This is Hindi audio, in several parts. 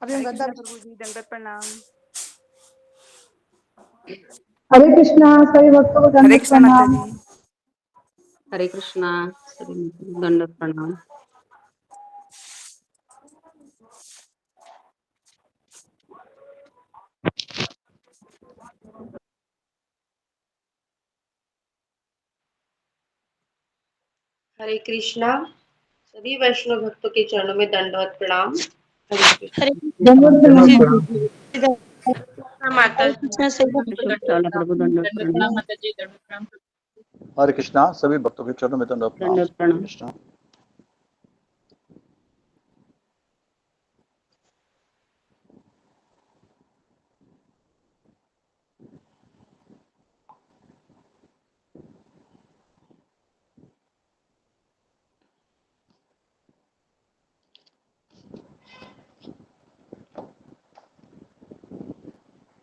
अभी हम हरे गद्दा कृष्णा प्रभु जी, दंडवत प्रणाम। हरे कृष्णा सभी भक्तों को हरे दंडवत कृष्णा माता प्रणाम। जी। हरे कृष्णा सभी दंडवत प्रणाम। हरे कृष्णा सभी वैष्णव भक्तों के चरणों में दंडवत प्रणाम। हरे कृष्णा। दंडवत प्रणाम कृष्ण माता जी। कृष्णा सभी भक्तों को चाला प्रभु दंडवत दंडवत प्रणाम। प्रणाम माता जी, दंडवत प्रणाम। हरे कृष्णा सभी भक्तों के चरणों में दंडवत प्रणाम। दंडवत हरे प्रणाम। कृष्णा।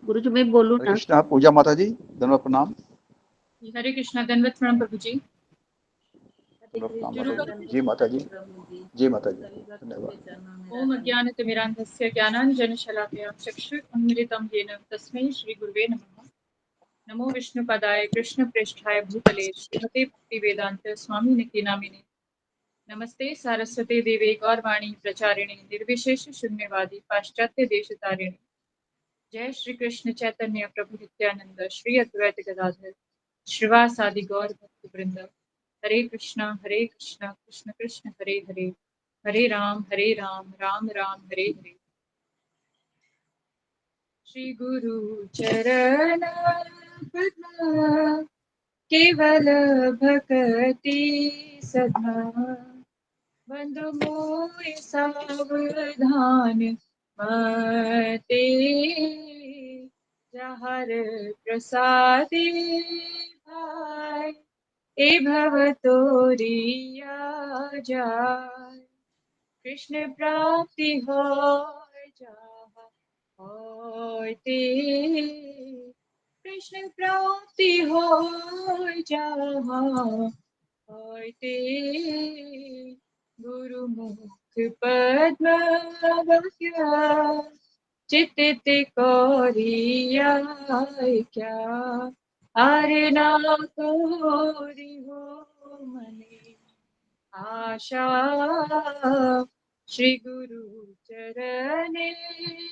गुरु जी मैं बोलूँ हरे ना? कृष्णा पूजा माता जी दंडवत प्रणाम। हरे कृष्णा दंडवत प्रणाम प्रभु जी। दंडवत प्रणाम शुरू माता करो। जी। जी माता जी। जी माता जी धन्यवाद। ओम अज्ञानतिमिरान्धस्य ज्ञानाञ्जनशलाकया चक्षुरुन्मिलितं येन तस्मै श्रीगुरुवे नमः। नमो विष्णुपदाय कृष्णप्रेष्ठाय भूतले श्रीमते भक्तिवेदान्त स्वामिनिति नामिने। नमस्ते सारस्वते देवे गौरवाणी प्रचारिणे निर्विशेष शून्यवादी पाश्चात्य देशतारिणे। जय श्री कृष्ण चैतन्य प्रभु नित्यानंद श्री अद्वैत गदाधर श्रीवासादि गौर भक्त वृंद। हरे कृष्ण कृष्ण कृष्ण हरे हरे, हरे राम राम राम हरे हरे। श्री गुरु चरण केवल भक्ति सदा, बंधु मोहि सावधान मते, जहर प्रसादे भाई ए भव तोरिया जाय। कृष्ण प्राप्ति हो जहाँ होय ते, कृष्ण प्राप्ति हो जहाँ होय ते। गुरुमुख पद्म बख्या, चित्त कोरिया क्या, आरे ना कोरि हो मने आशा। श्री गुरु चरणे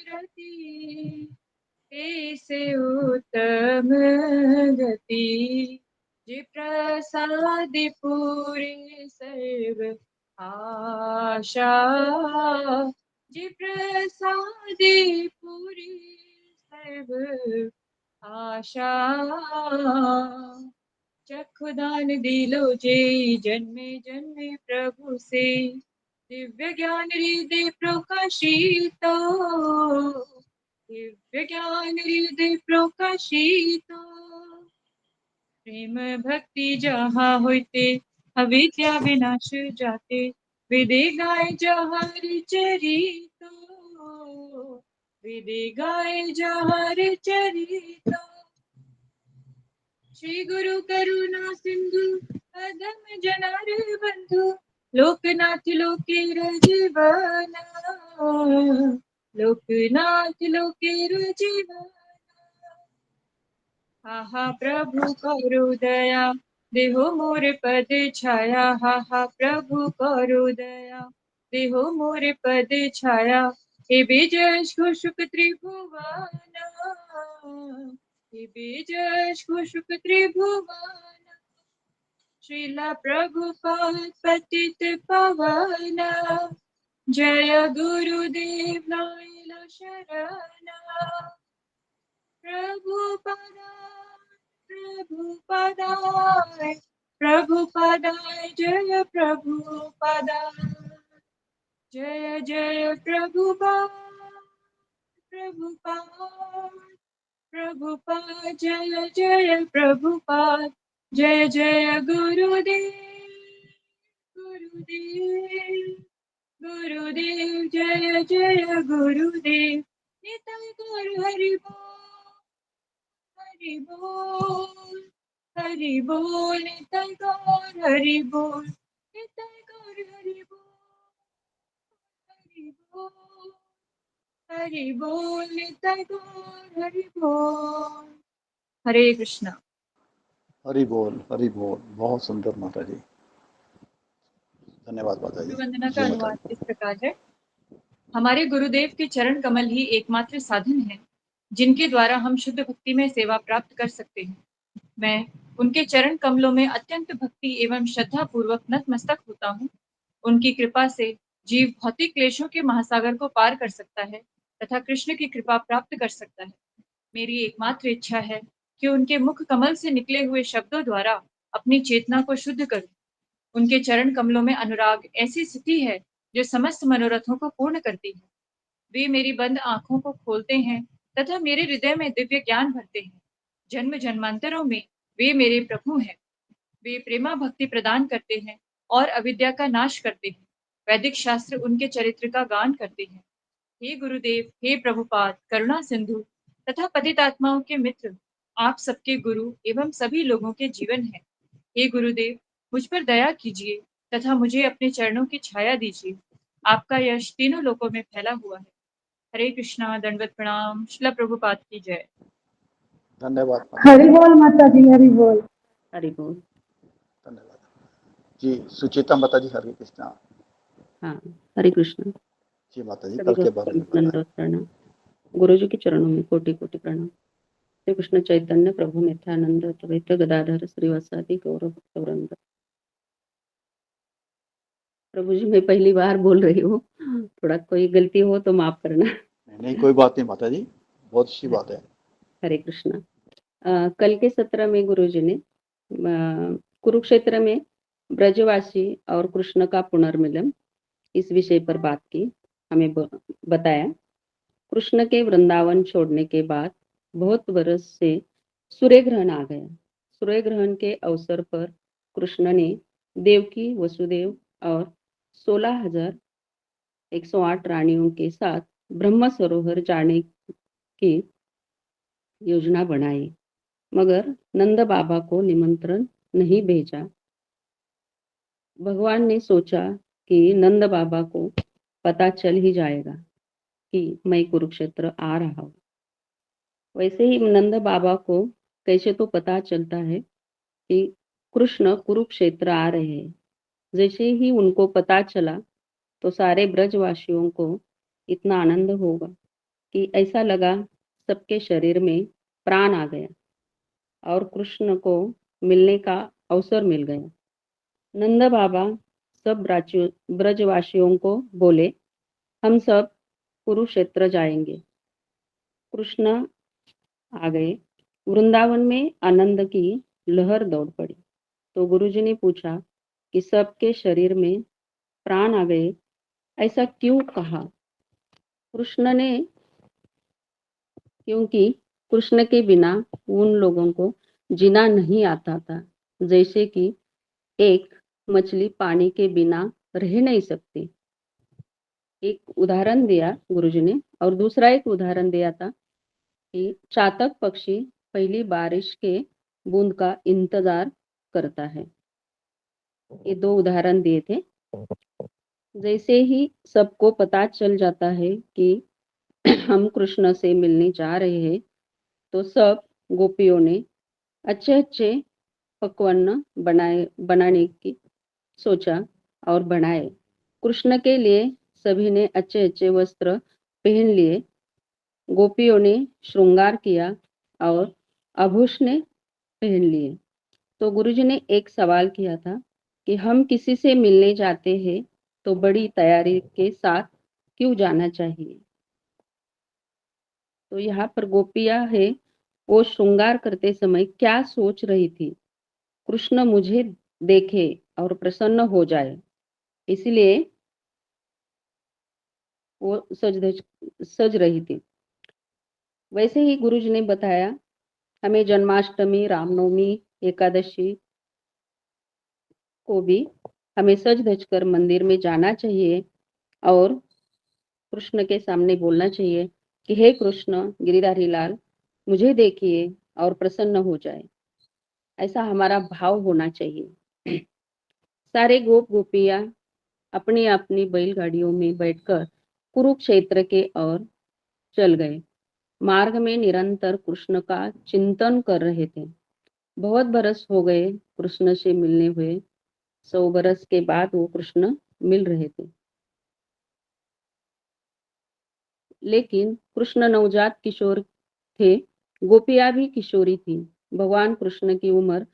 रति, ऐसे उत्तम गति, जे प्रसाद पूरे सर्व आशा, जे प्रसाद पूरी सर्व आशा। चक्षुदान दिलो जे जन्मे जन्मे प्रभु से, दिव्य ज्ञान हृदय प्रकाशितो, दिव्य ज्ञान हृदय प्रकाशितो। प्रेम भक्ति जहाँ होते, अविद्या विनाश जाते, वेदे गाय जहाँ चरितो, वेदे गाय जहाँ चरितो। श्री गुरु करुणा सिंधु अधम जनार बंधु, लोकनाथ लोकेर जीवना, लोकनाथ लोकेर जीवना। आहा प्रभु करो दया, देहो मोर पद छाया। हा प्रभु करो दया, देहो मोर पद छाया। हे बीजश खुशुक त्रिभुवना, हे बीजश खुशुक त्रिभुवना। श्रीला प्रभुपाद पतित पावना, जय गुरुदेव लाइलो शरणा। प्रभुपदाय प्रभुपदाय जय प्रभुपदाय, जय जय प्रभुपाद प्रभुपाद प्रभुपाद, जय जय प्रभुपाद, जय जय गुरुदेव गुरुदेव गुरुदेव, जय जय गुरुदेव। निताय गौर हरि बोल, हरि बोल, हरि बोल। निताय गौर हरि बोल, निताय गौर हरि बोल, हरि बोल, हरि बोल निताई गौर हरि बोल। हरे कृष्णा। हरि बोल, हरि बोल। बहुत सुंदर माता जी, धन्यवाद माता जी। गुरु वंदना का जय माता अनुवाद दी। इस प्रकार है। हमारे गुरुदेव के चरण कमल ही एकमात्र साधन है जिनके द्वारा हम शुद्ध भक्ति में सेवा प्राप्त कर सकते हैं। मैं उनके चरण कमलों में अत्यंत भक्ति एवं श्रद्धा पूर्वक नतमस्तक होता हूँ। उनकी कृपा से जीव भौतिक क्लेशों के महासागर को पार कर सकता है तथा कृष्ण की कृपा प्राप्त कर सकता है। मेरी एकमात्र इच्छा है कि उनके मुख कमल से निकले हुए शब्दों द्वारा अपनी चेतना को शुद्ध करूं। उनके चरण कमलों में अनुराग ऐसी स्थिति है जो समस्त मनोरथों को पूर्ण करती है। वे मेरी बंद आंखों को खोलते हैं तथा मेरे हृदय में दिव्य ज्ञान भरते हैं। जन्म जन्मांतरों में वे मेरे प्रभु हैं। वे प्रेमा भक्ति प्रदान करते हैं और अविद्या का नाश करते हैं। वैदिक शास्त्र उनके चरित्र का गान करते हैं। हे गुरुदेव, हे प्रभुपाद, करुणा सिंधु तथा पतित आत्माओं के मित्र, आप सबके गुरु एवं सभी लोगों के जीवन हैं। हे गुरुदेव, मुझ पर दया कीजिए तथा मुझे अपने चरणों की छाया दीजिए। आपका यश तीनों लोकों में फैला हुआ है। हरे कृष्णा, दंडवत प्रणाम। श्रील प्रभुपाद की जय। धन्यवाद माता हरि जी, बोल माता जी, हरि बोल। हरि बोल। धन्यवाद जी। सुचिता माता जी, हरे कृष्णा। हाँ, हरे कृष्ण। जी माता जी, सभी कल के बारे में भक्तों को बताएं। दंडवत प्रणाम। गुरु जी के चरणों में कोटि कोटि प्रणाम। श्री कृष्ण चैतन्य प्रभु नित्यानंद अद्वैत गदाधर श्रीवासादि गौर भक्तवृंद। प्रभु जी, मैं पहली बार बोल रही हूँ, थोड़ा कोई गलती हो तो माफ करना। नहीं, कोई बात नहीं माता जी, बहुत अच्छी बात है। हरे कृष्णा। कल के सत्र में गुरु जी ने कुरुक्षेत्र में ब्रजवासी और कृष्ण का पुनर्मिलन इस विषय पर बात की, हमें बताया। कृष्ण के वृंदावन छोड़ने के बाद बहुत वर्ष से सूर्य ग्रहण आ गया। सूर्य ग्रहण के अवसर पर कृष्ण ने देवकी, वसुदेव और 16,108 रानियों के साथ ब्रह्म सरोवर जाने की योजना बनाई, मगर नंद बाबा को निमंत्रण नहीं भेजा। भगवान ने सोचा कि नंद बाबा को पता चल ही जाएगा कि मैं कुरुक्षेत्र आ रहा हूँ। वैसे ही नंद बाबा को कैसे तो पता चलता है कि कृष्ण कुरुक्षेत्र आ रहे हैं। जैसे ही उनको पता चला तो सारे ब्रजवासियों को इतना आनंद होगा कि ऐसा लगा सबके शरीर में प्राण आ गया और कृष्ण को मिलने का अवसर मिल गया। नंद बाबा सब ब्रजवासियों को बोले, हम सब कुरुक्षेत्र जाएंगे। कृष्ण आ गए। वृंदावन में आनंद की लहर दौड़ पड़ी। तो गुरुजी ने पूछा कि सबके शरीर में प्राण आ गए, ऐसा क्यों कहा? कृष्ण ने, क्योंकि कृष्ण के बिना उन लोगों को जीना नहीं आता था। जैसे कि एक मछली पानी के बिना रह नहीं सकती। एक उदाहरण दिया गुरुजी ने, और दूसरा एक उदाहरण दिया था कि चातक पक्षी पहली बारिश के बूंद का इंतजार करता है। ये दो उदाहरण दिए थे। जैसे ही सबको पता चल जाता है कि हम कृष्ण से मिलने जा रहे हैं, तो सब गोपियों ने अच्छे अच्छे पकवान बनाने की सोचा और बनाए। कृष्ण के लिए सभी ने अच्छे अच्छे वस्त्र पहन लिए। गोपियों ने श्रृंगार किया और आभूषण पहन लिए। तो गुरुजी ने एक सवाल किया था कि हम किसी से मिलने जाते हैं तो बड़ी तैयारी के साथ क्यों जाना चाहिए? तो यहाँ पर गोपियां है, वो श्रृंगार करते समय क्या सोच रही थी? कृष्ण मुझे देखे और प्रसन्न हो जाए, इसलिए वो सज रही थी। वैसे ही गुरुजी ने बताया, हमें जन्माष्टमी, रामनवमी, एकादशी को भी हमें सज धज कर मंदिर में जाना चाहिए और कृष्ण के सामने बोलना चाहिए कि हे कृष्ण गिरिधारी लाल, मुझे देखिए और प्रसन्न हो जाए। ऐसा हमारा भाव होना चाहिए। सारे गोप गोपियां अपनी अपनी बैलगाड़ियों में बैठकर कुरुक्षेत्र के ओर चल गए। मार्ग में निरंतर कृष्ण का चिंतन कर रहे थे। बहुत बरस हो गए कृष्ण से मिलने हुए। 100 बरस के बाद वो कृष्ण मिल रहे थे। लेकिन कृष्ण नवजात किशोर थे, गोपियां भी किशोरी थी। भगवान कृष्ण की उम्र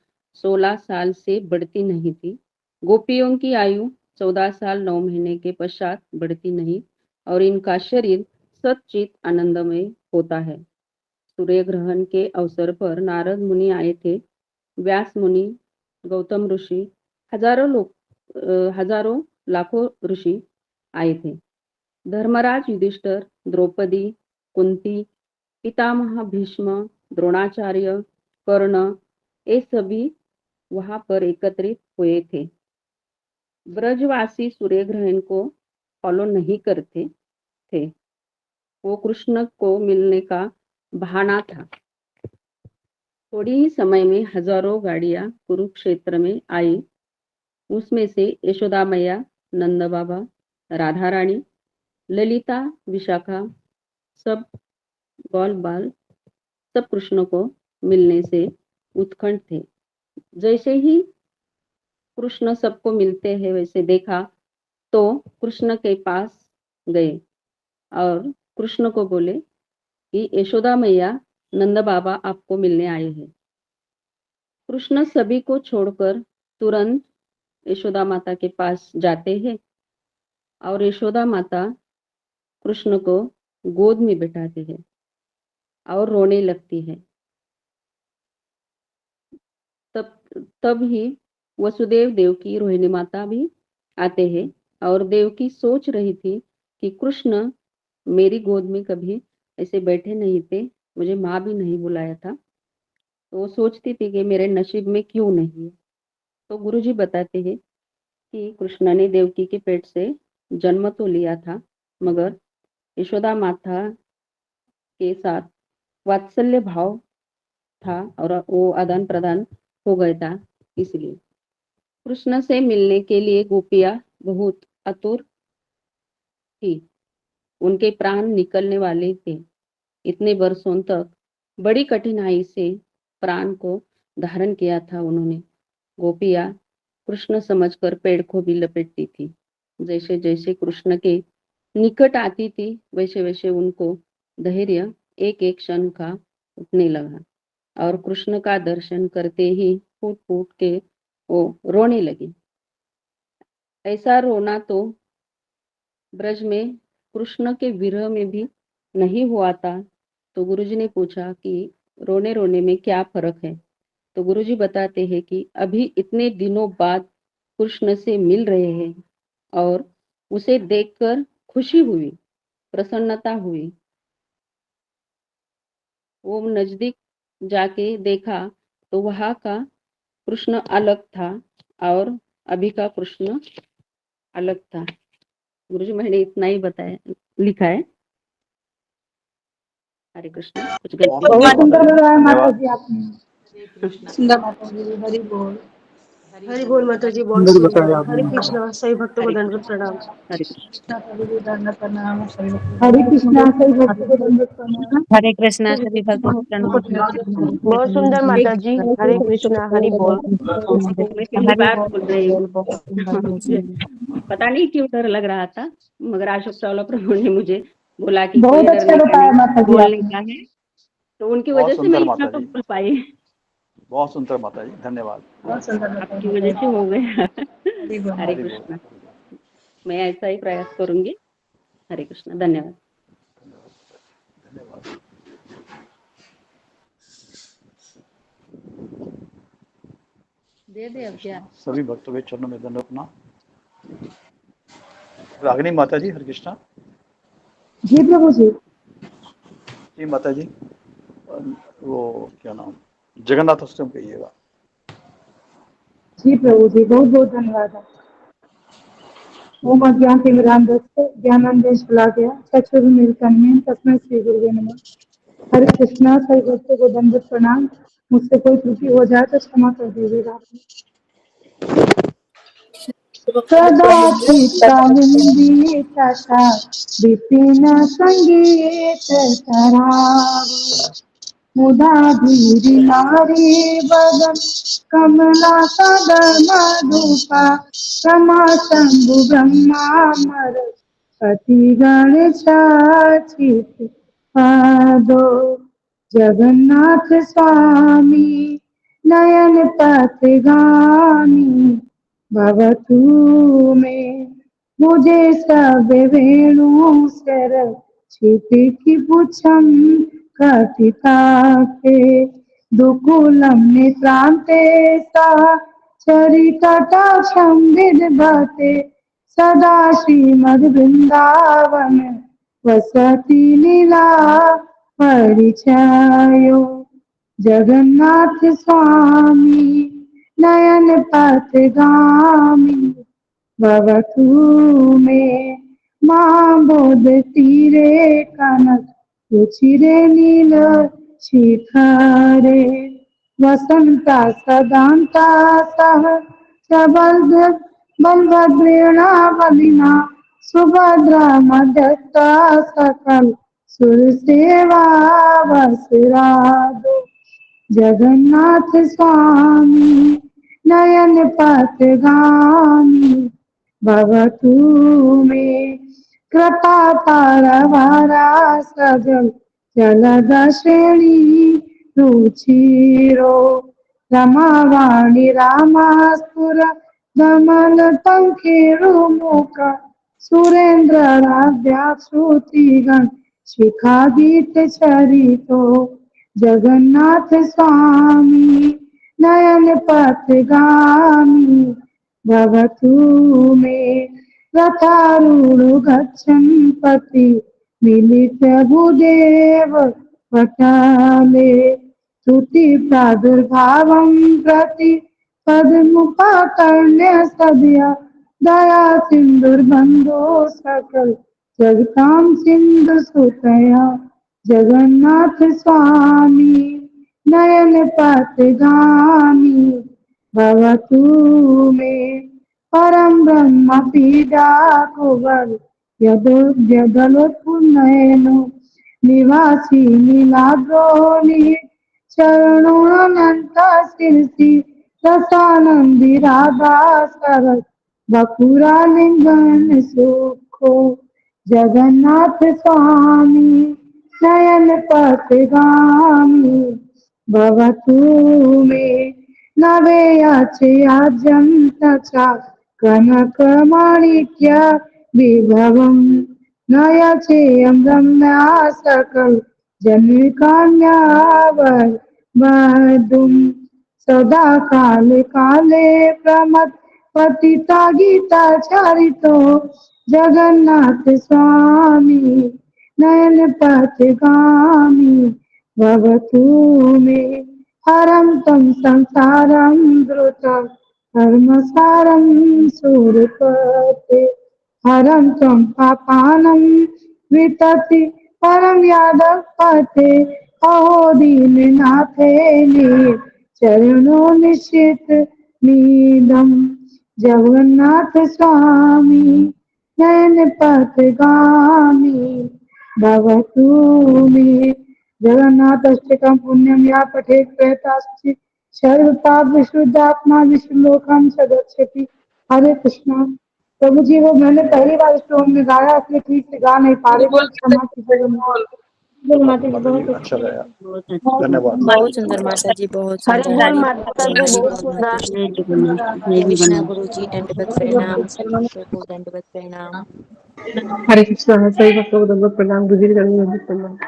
16 साल से बढ़ती नहीं थी। गोपियों की आयु 14 साल 9 महीने के पश्चात बढ़ती नहीं और इनका शरीर सच्चित आनंदमय होता है। सूर्य ग्रहण के अवसर पर नारद मुनि आए थे। व्यास मुनि, गौतम ऋषि, हजारों लाखों ऋषि आए थे। धर्मराज युधिष्ठिर, द्रौपदी, कुंती, पितामह भीष्म, द्रोणाचार्य, कर्ण, ये सभी वहां पर एकत्रित हुए थे। ब्रजवासी सूर्य ग्रहण को फॉलो नहीं करते थे। वो कृष्ण को मिलने का बहाना था। थोड़ी ही समय में हजारों गाड़ियां कुरुक्षेत्र में आई। उसमें से यशोदा मैया, नंद बाबा, राधा रानी, ललिता, विशाखा, सब बाल बाल सब कृष्ण को मिलने से उत्कंठ थे। जैसे ही कृष्ण सबको मिलते हैं वैसे देखा तो कृष्ण के पास गए और कृष्ण को बोले कि यशोदा मैया, नंद बाबा आपको मिलने आए हैं। कृष्ण सभी को छोड़कर तुरंत यशोदा माता के पास जाते हैं और यशोदा माता कृष्ण को गोद में बिठाते हैं और रोने लगती है। तब ही वसुदेव, देवकी, रोहिणी माता भी आते हैं और देवकी सोच रही थी कि कृष्ण मेरी गोद में कभी ऐसे बैठे नहीं थे, मुझे माँ भी नहीं बुलाया था, तो वो सोचती थी कि मेरे नसीब में क्यों नहीं है। तो गुरुजी बताते हैं कि कृष्ण ने देवकी के पेट से जन्म तो लिया था, मगर यशोदा माता के साथ वात्सल्य भाव था और वो आदान प्रदान हो गया था। इसलिए कृष्ण से मिलने के लिए गोपियां बहुत आतुर थी। उनके प्राण निकलने वाले थे। इतने वर्षों तक बड़ी कठिनाई से प्राण को धारण किया था उन्होंने। गोपियां कृष्ण समझकर पेड़ को भी लपेटती थी। जैसे जैसे कृष्ण के निकट आती थी वैसे वैसे उनको धैर्य एक एक क्षण का उठने लगा और कृष्ण का दर्शन करते ही फूट फूट के वो रोने लगी। ऐसा रोना तो ब्रज में कृष्ण के विरह में भी नहीं हुआ था। तो गुरुजी ने पूछा कि रोने रोने में क्या फर्क है। तो गुरुजी बताते हैं कि अभी इतने दिनों बाद कृष्ण से मिल रहे हैं और उसे देखकर खुशी हुई, प्रसन्नता हुई। वो नजदीक जाके देखा तो वहां का कृष्ण अलग था और अभी का कृष्ण अलग था। गुरुजी मैंने इतना ही बताया, लिखा है। हरे कृष्ण। कुछ गलती बहुत धन्यवाद सुंदर माता जी, लगाया माता धन्यवाद। जी आपने। सुंदर माता जी, हरि बोल। हरि बोल माता जी, बहुत सुंदर सुंदर। बताया हरे आपने। कृष्णा, सभी भक्तों को हरे दंडवत कृष्ण। प्रणाम। हरे कृष्ण। कृष्णा सभी को दंडवत प्रणाम, हरे कृष्णा सभी भक्तों को दंडवत प्रणाम। हरे कृष्णा सभी भक्तों को प्रणाम। बहुत सुंदर माता जी, हरे कृष्णा, हरि बोल। मैं पहली हरि बार बोल बोल हरि रही हूँ। बोल, बहुत सुंदर मुझे भजन। पता नहीं क्यों डर लग रहा था, मगर अशोक चावला प्रभु ने मुझे बोला कि कोई बहुत अच्छा डरने का बताया नहीं, माता जी बोलने आपने। का है। तो उनकी बहुत वजह से मैं सुंदर इतना माता तो जी, बोल पाई। बहुत सुंदर माता जी, धन्यवाद। बहुत सुंदर बताया आपकी माता वजह से जी। हो गया। हरि बोल। हरे हरि बोल, कृष्ण। हरि बोल, मैं ऐसा ही प्रयास करूंगी। हरे कृष्ण। धन्यवाद। धन्यवाद। दे दे अब क्या। सभी भक्तों के चरणों में दंडवत प्रणाम। रागिनी माता जी, हरे कृष्णा। जी प्रभु जी। जी माता जी, वो क्या नाम, जगन्नाथ अष्टमी कहिएगा। जी प्रभु जी, बहुत बहुत धन्यवाद। ओम अज्ञानतिमिरान्धस्य ज्ञानांजन शलाकया चक्षुरुन्मीलितं तस्मै श्री गुरुवे नमः। हरे कृष्णा सभी भक्तों को दंडवत प्रणाम। मुझसे कोई त्रुटि हो जाए तो क्षमा कर दीजिएगा। सदा चित्तविंदी तथा विपिन संगीत सराव मुदा धीरी नारी बदन कमला सदन रूपा रमा शंभु ब्रह्मा मर पति गण चित पादो जगन्नाथ स्वामी नयन पथगामी भवतु में मुझे सब वेणु सर छिपी की पुछम कथिता के दुकुलम नित्रांते सा चरितटाक्षं विदभते सदा श्रीमद् वृंदावन वसति लीला परिचयो जगन्नाथ स्वामी नयन पथगामी भवतु में मां बोध तीरे कनक रुचिरे नील शिखरे वसंता सदांता सह बलभद्रेणा बलिना सुभद्रा मदत्ता सकल सुर सेवा वसुरादो जगन्नाथ स्वामी नयन पथगामी भवतु में कृपा पारवारा सजल जलद श्रेणी रुचिरो रमावाणी रामास्पुर दमल पंखिरुमुख सुरेंद्र राध्या श्रुतिगण शिखागीत चरितो जगन्नाथ स्वामी नयन पथगामी भवतु में रथारूढ़ गच्छन् पति मिलित भूदेव वटाले स्तुति प्रादुर्भावं प्रति पद्मुपाकर्ण्य सदया दया सिंधुर्बंधो सकल जगतां सिंधु सुतया जगन्नाथ स्वामी नयन पथगामी भवतु में परम ब्रह्म पीडा कुवर यदलोत्पुनयनो निवासी नीलाद्रोणी चरणोऽनंत शीर्षि रसानंदी राधा सरस बकुरा लिंगन सुखो जगन्नाथ स्वामी नयन पथगामी भवतु में नवेयाचयाजं तथा कनक माणिक्य विभवम् नयचेयं रम्या सकल जन्मकान्यावर वधुम् सदा काले काले प्रमथ पतिता गीता चरितो जगन्नाथ स्वामी नयन पथगामी भवतु में हरं तं संसारं द्रुतं कर्मसारं सूरपते हरं तं पापानं वितति परम यादव पते अहो दीननाथे नीर चरणों निश्चित नीदम जगन्नाथ स्वामी नयन पथगामी भवतु में जगन्नाथ अष्टकम पुण्यम या पठेत प्रयतास्ति सर्व पाप विशुद्धात्मा विश्वलोकम सदस्यति। हरे कृष्णा। प्रभु जी वो मैंने पहली बार स्टोन में गाया इसलिए ठीक से गा नहीं पा रही थी, क्षमा कीजिएगा मुझे। माता जी माता जी बहुत अच्छा गया, बहुत धन्यवाद। बहुत सुंदर माता जी, बहुत सुंदर। हरिओम माता जी, बहुत सुंदर। जय जगन्नाथ, जय हरे कृष्णा जगन्नाथ। गुरु जी, दंडवत प्रणाम। सभी भक्तों को दंडवत प्रणाम। हरे कृष्णा। सही भक्तों को दंडवत प्रणाम। गुरु जी को दंडवत प्रणाम।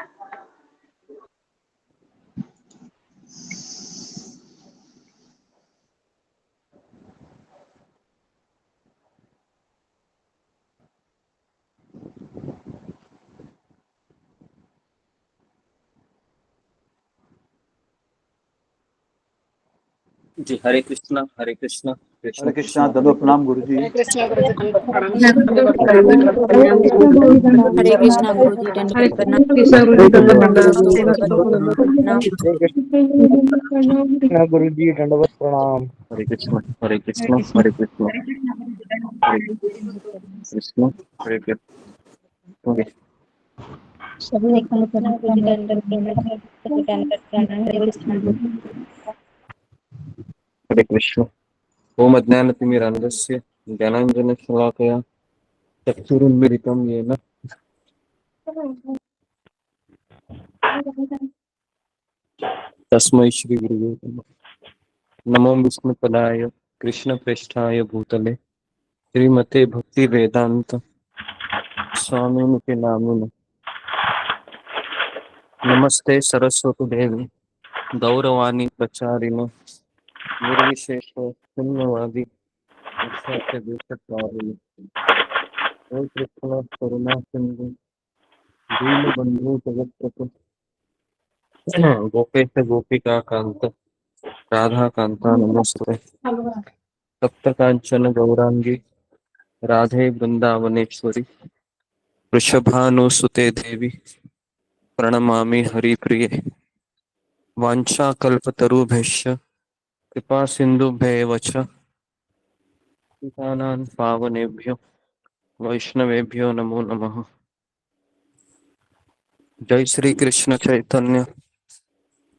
जी हरे कृष्णा हरे कृष्णा हरे कृष्णा, दंडवत प्रणाम गुरु जी। हरे कृष्णा गुरु जी, दंडवत प्रणाम। हरे कृष्णा गुरु जी, दंडवत प्रणाम। कृष्णा गुरु जी दंडवत सभी प्रणाम। भक्तों सही को भक्तों को दंडवत दंडवत प्रणाम। गुरु जी दंडवत प्रणाम। हरे कृष्णा हरे कृष्णा हरे कृष्णा। कृष्ण हरे कृष्ण सभी प्रभु जी दंडवत प्रणाम, सभी दंडवत प्रणाम, हरे कृष्ण। हरे कृष्ण। ओम अज्ञानतिमिरान्धस्य ज्ञानाञ्जनशलाकया चक्षुरुन्मिलितं येन तस्मै श्रीगुरुवे नमः। नमो विष्णुपदाय कृष्णप्रेष्ठाय भूतले श्रीमते भक्तिवेदान्त स्वामिनिति नामिने। नमस्ते सरस्वती देवी गौरवाणी प्रचारिणे निर्विशेष शून्यवादी निश्चय देशकारिणे। हे कृष्ण करुणा सिंधु दीनबंधु जगत्पते गोपेश गोपिका कांत राधा कांता नमस्ते। तप्त कांचन गौरांगी राधे वृंदावनेश्वरी वृषभानुसुते देवी प्रणमामि हरिप्रिये। वाञ्छाकल्पतरुभ्यश्च कृपा सिन्धुभ्येव च पतितानां पावनेभ्यो वैष्णवेभ्यो नमो नमः। जय श्री कृष्ण चैतन्य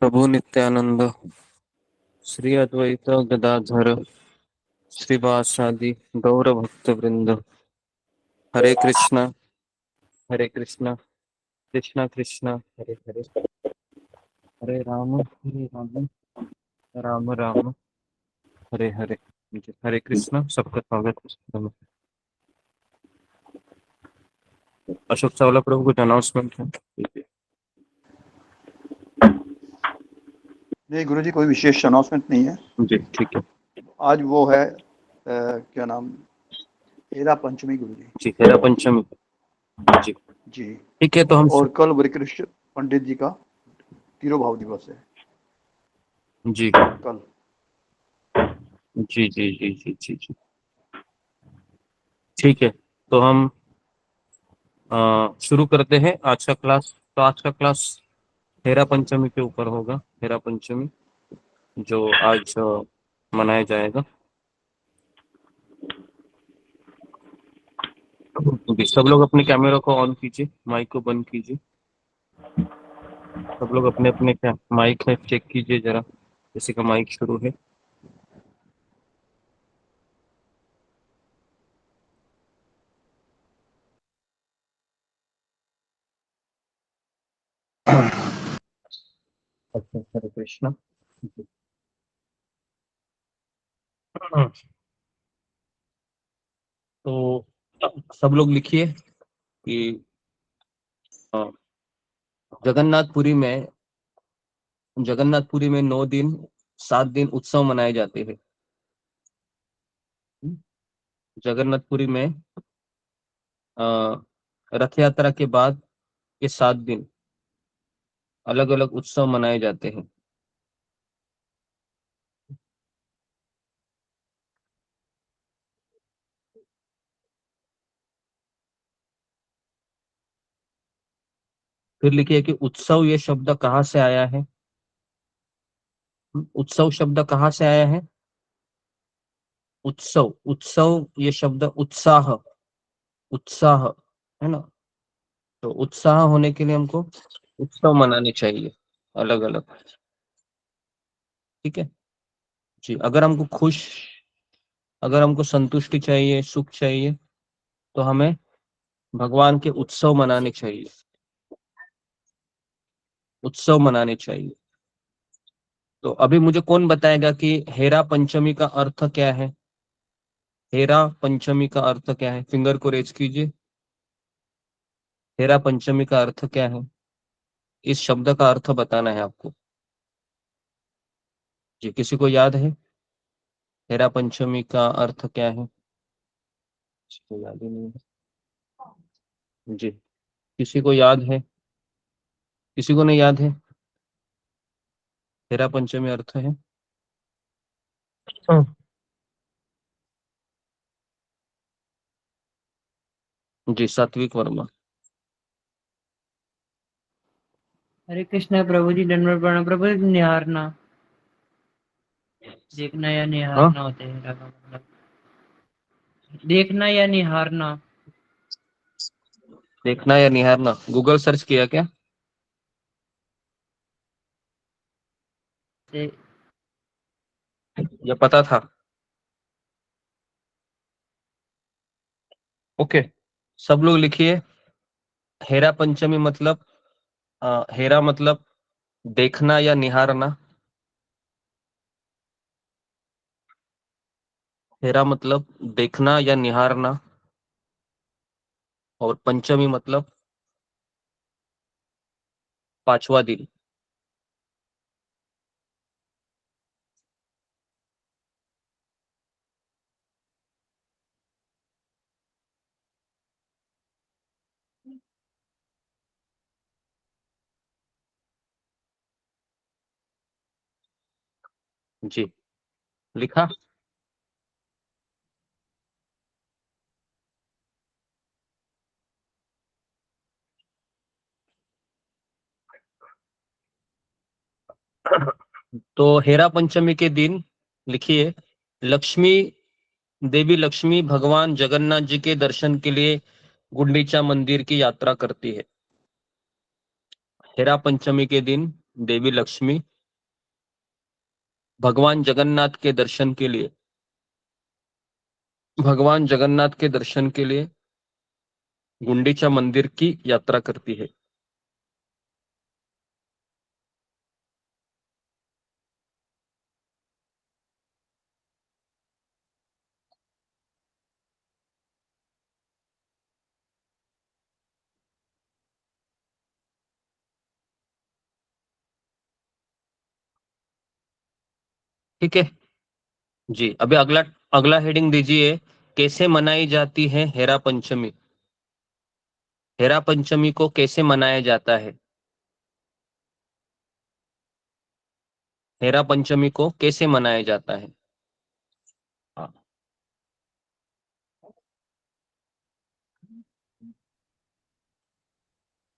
प्रभु नित्यानंद श्री अद्वैत गदाधर श्रीवासादि गौर भक्त वृंद। हरे कृष्णा कृष्णा कृष्णा हरे हरे, हरे राम राम राम हरे हरे। हरे कृष्णा, सबका स्वागत है। अशोक चावला प्रभु कुछ अनाउंसमेंट है? नहीं गुरुजी, कोई विशेष अनाउंसमेंट नहीं है जी ठीक है। आज। वो है क्या नाम, हेरा पंचमी गुरुजी। जी हेरा पंचमी। जी जी ठीक है। तो हम और कल वरिकृष्ण पंडित जी का तिरुभाव दिवस है जी कल। जी जी जी जी जी जी ठीक है। तो हम शुरू करते हैं आज का क्लास। तो आज का क्लास हेरा पंचमी के ऊपर होगा। हेरा पंचमी जो आज मनाया जाएगा। जी, सब लोग अपने कैमरा को ऑन कीजिए, माइक को बंद कीजिए। सब लोग अपने अपने माइक है चेक कीजिए जरा, किसी का माइक शुरू है। अच्छा, हरे कृष्णा। तो सब लोग लिखिए कि जगन्नाथपुरी में 9 दिन 7 दिन उत्सव मनाए जाते हैं। जगन्नाथपुरी में रथ यात्रा के बाद के 7 दिन अलग अलग उत्सव मनाए जाते हैं। फिर लिखिए कि उत्सव ये शब्द कहाँ से आया है। उत्सव शब्द कहाँ से आया है। उत्सव, उत्सव ये शब्द उत्साह, उत्साह है ना। तो उत्साह होने के लिए हमको उत्सव मनाने चाहिए अलग अलग। ठीक है जी। अगर हमको संतुष्टि चाहिए, सुख चाहिए, तो हमें भगवान के उत्सव मनाने चाहिए, उत्सव मनाने चाहिए। तो अभी मुझे कौन बताएगा कि हेरा पंचमी का अर्थ क्या है। हेरा पंचमी का अर्थ क्या है, फिंगर को रेज कीजिए। हेरा पंचमी का अर्थ क्या है, इस शब्द का अर्थ बताना है आपको। जी, किसी को याद है हेरा पंचमी का अर्थ क्या है। किसी को याद ही नहीं है। जी, किसी को याद है, किसी को नहीं याद है। हेरा पंचमी अर्थ है जी, सात्विक वर्मा। हरे कृष्णा प्रभु जी, दंडवत प्रणाम प्रभु जी। निहारना, देखना या निहारना होते हैं। देखना या निहारना। देखना या निहारना, गूगल सर्च किया क्या? से या पता था? ओके, सब लोग लिखिए। हेरा पंचमी मतलब हेरा मतलब देखना या निहारना। हेरा मतलब देखना या निहारना, और पंचमी मतलब पांचवा दिन। जी, लिखा। तो हेरा पंचमी के दिन लिखिए, लक्ष्मी देवी लक्ष्मी भगवान जगन्नाथ जी के दर्शन के लिए गुंडीचा मंदिर की यात्रा करती है। हेरा पंचमी के दिन देवी लक्ष्मी भगवान जगन्नाथ के दर्शन के लिए गुंडीचा मंदिर की यात्रा करती है। ठीक है जी। अभी अगला अगला हेडिंग दीजिए, कैसे मनाई जाती है हेरा पंचमी? हेरा पंचमी को कैसे मनाया जाता है? हेरा पंचमी को कैसे मनाया जाता है? हाँ,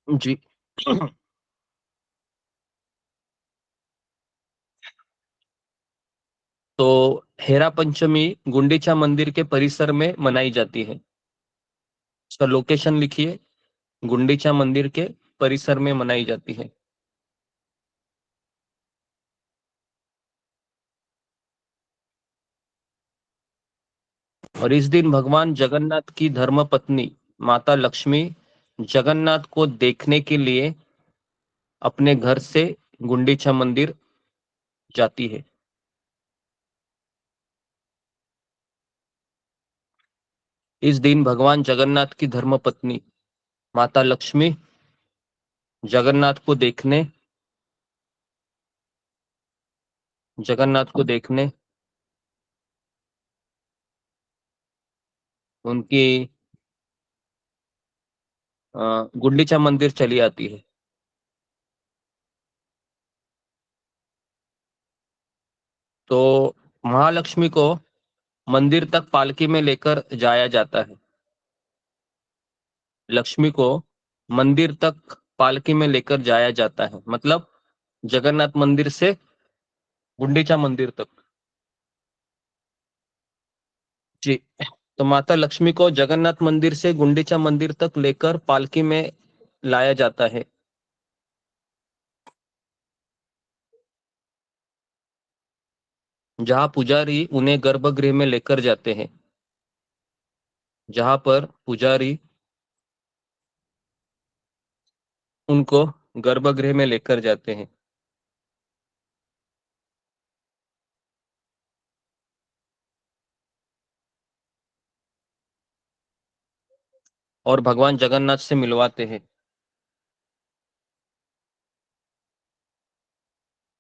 जी। तो हेरा पंचमी गुंडीचा मंदिर के परिसर में मनाई जाती है। इसका लोकेशन लिखिए, गुंडीचा मंदिर के परिसर में मनाई जाती है। और इस दिन भगवान जगन्नाथ की धर्मपत्नी माता लक्ष्मी जगन्नाथ को देखने के लिए अपने घर से गुंडीचा मंदिर जाती है। इस दिन भगवान जगन्नाथ की धर्मपत्नी माता लक्ष्मी जगन्नाथ को देखने उनकी गुंडीचा मंदिर चली आती है। तो महालक्ष्मी को मंदिर तक पालकी में लेकर जाया जाता है। लक्ष्मी को मंदिर तक पालकी में लेकर जाया जाता है, मतलब जगन्नाथ मंदिर से गुंडीचा मंदिर तक। जी। तो माता लक्ष्मी को जगन्नाथ मंदिर से गुंडीचा मंदिर तक लेकर पालकी में लाया जाता है। जहां पुजारी उन्हें गर्भगृह में लेकर जाते हैं। जहां पर पुजारी उनको गर्भगृह में लेकर जाते हैं। और भगवान जगन्नाथ से मिलवाते हैं।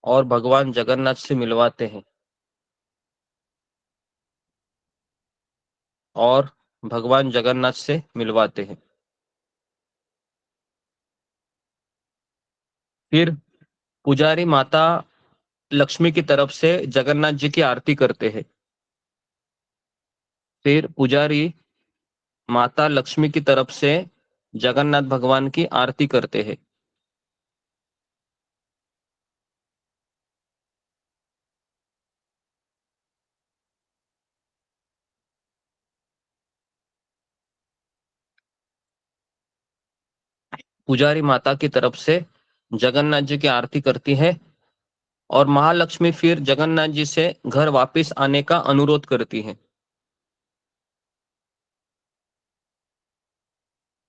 और भगवान जगन्नाथ से मिलवाते हैं। और भगवान जगन्नाथ से मिलवाते हैं। फिर पुजारी माता लक्ष्मी की तरफ से जगन्नाथ जी की आरती करते हैं। फिर पुजारी माता लक्ष्मी की तरफ से जगन्नाथ भगवान की आरती करते हैं। पुजारी माता की तरफ से जगन्नाथ जी की आरती करती है और महालक्ष्मी फिर जगन्नाथ जी से घर वापस आने का अनुरोध करती है।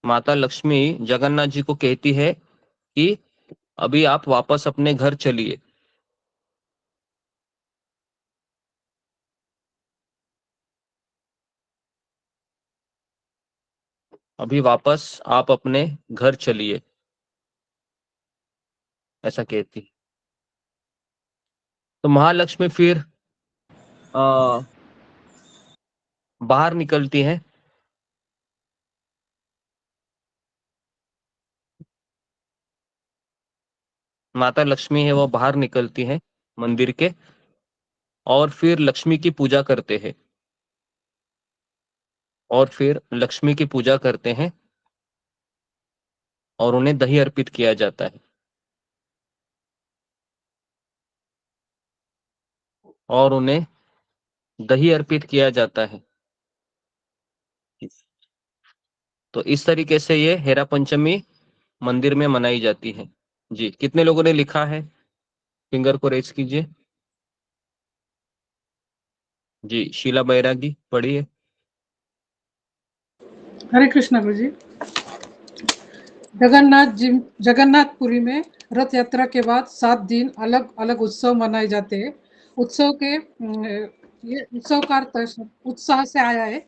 माता लक्ष्मी जगन्नाथ जी को कहती है कि अभी आप वापस अपने घर चलिए। अभी वापस आप अपने घर चलिए, ऐसा कहती। तो महालक्ष्मी फिर बाहर निकलती है। माता लक्ष्मी है वो बाहर निकलती है मंदिर के और फिर लक्ष्मी की पूजा करते हैं। और फिर लक्ष्मी की पूजा करते हैं और उन्हें दही अर्पित किया जाता है। और उन्हें दही अर्पित किया जाता है। तो इस तरीके से ये हेरा पंचमी मंदिर में मनाई जाती है। जी, कितने लोगों ने लिखा है? फिंगर को रेज कीजिए। जी, शीला बैरागी पढ़िए। हरे कृष्णा गुरु जी। जगन्नाथपुरी में रथ यात्रा के बाद 7 दिन अलग अलग उत्सव मनाए जाते हैं। ये उत्सव का अर्थ उत्साह से आया है।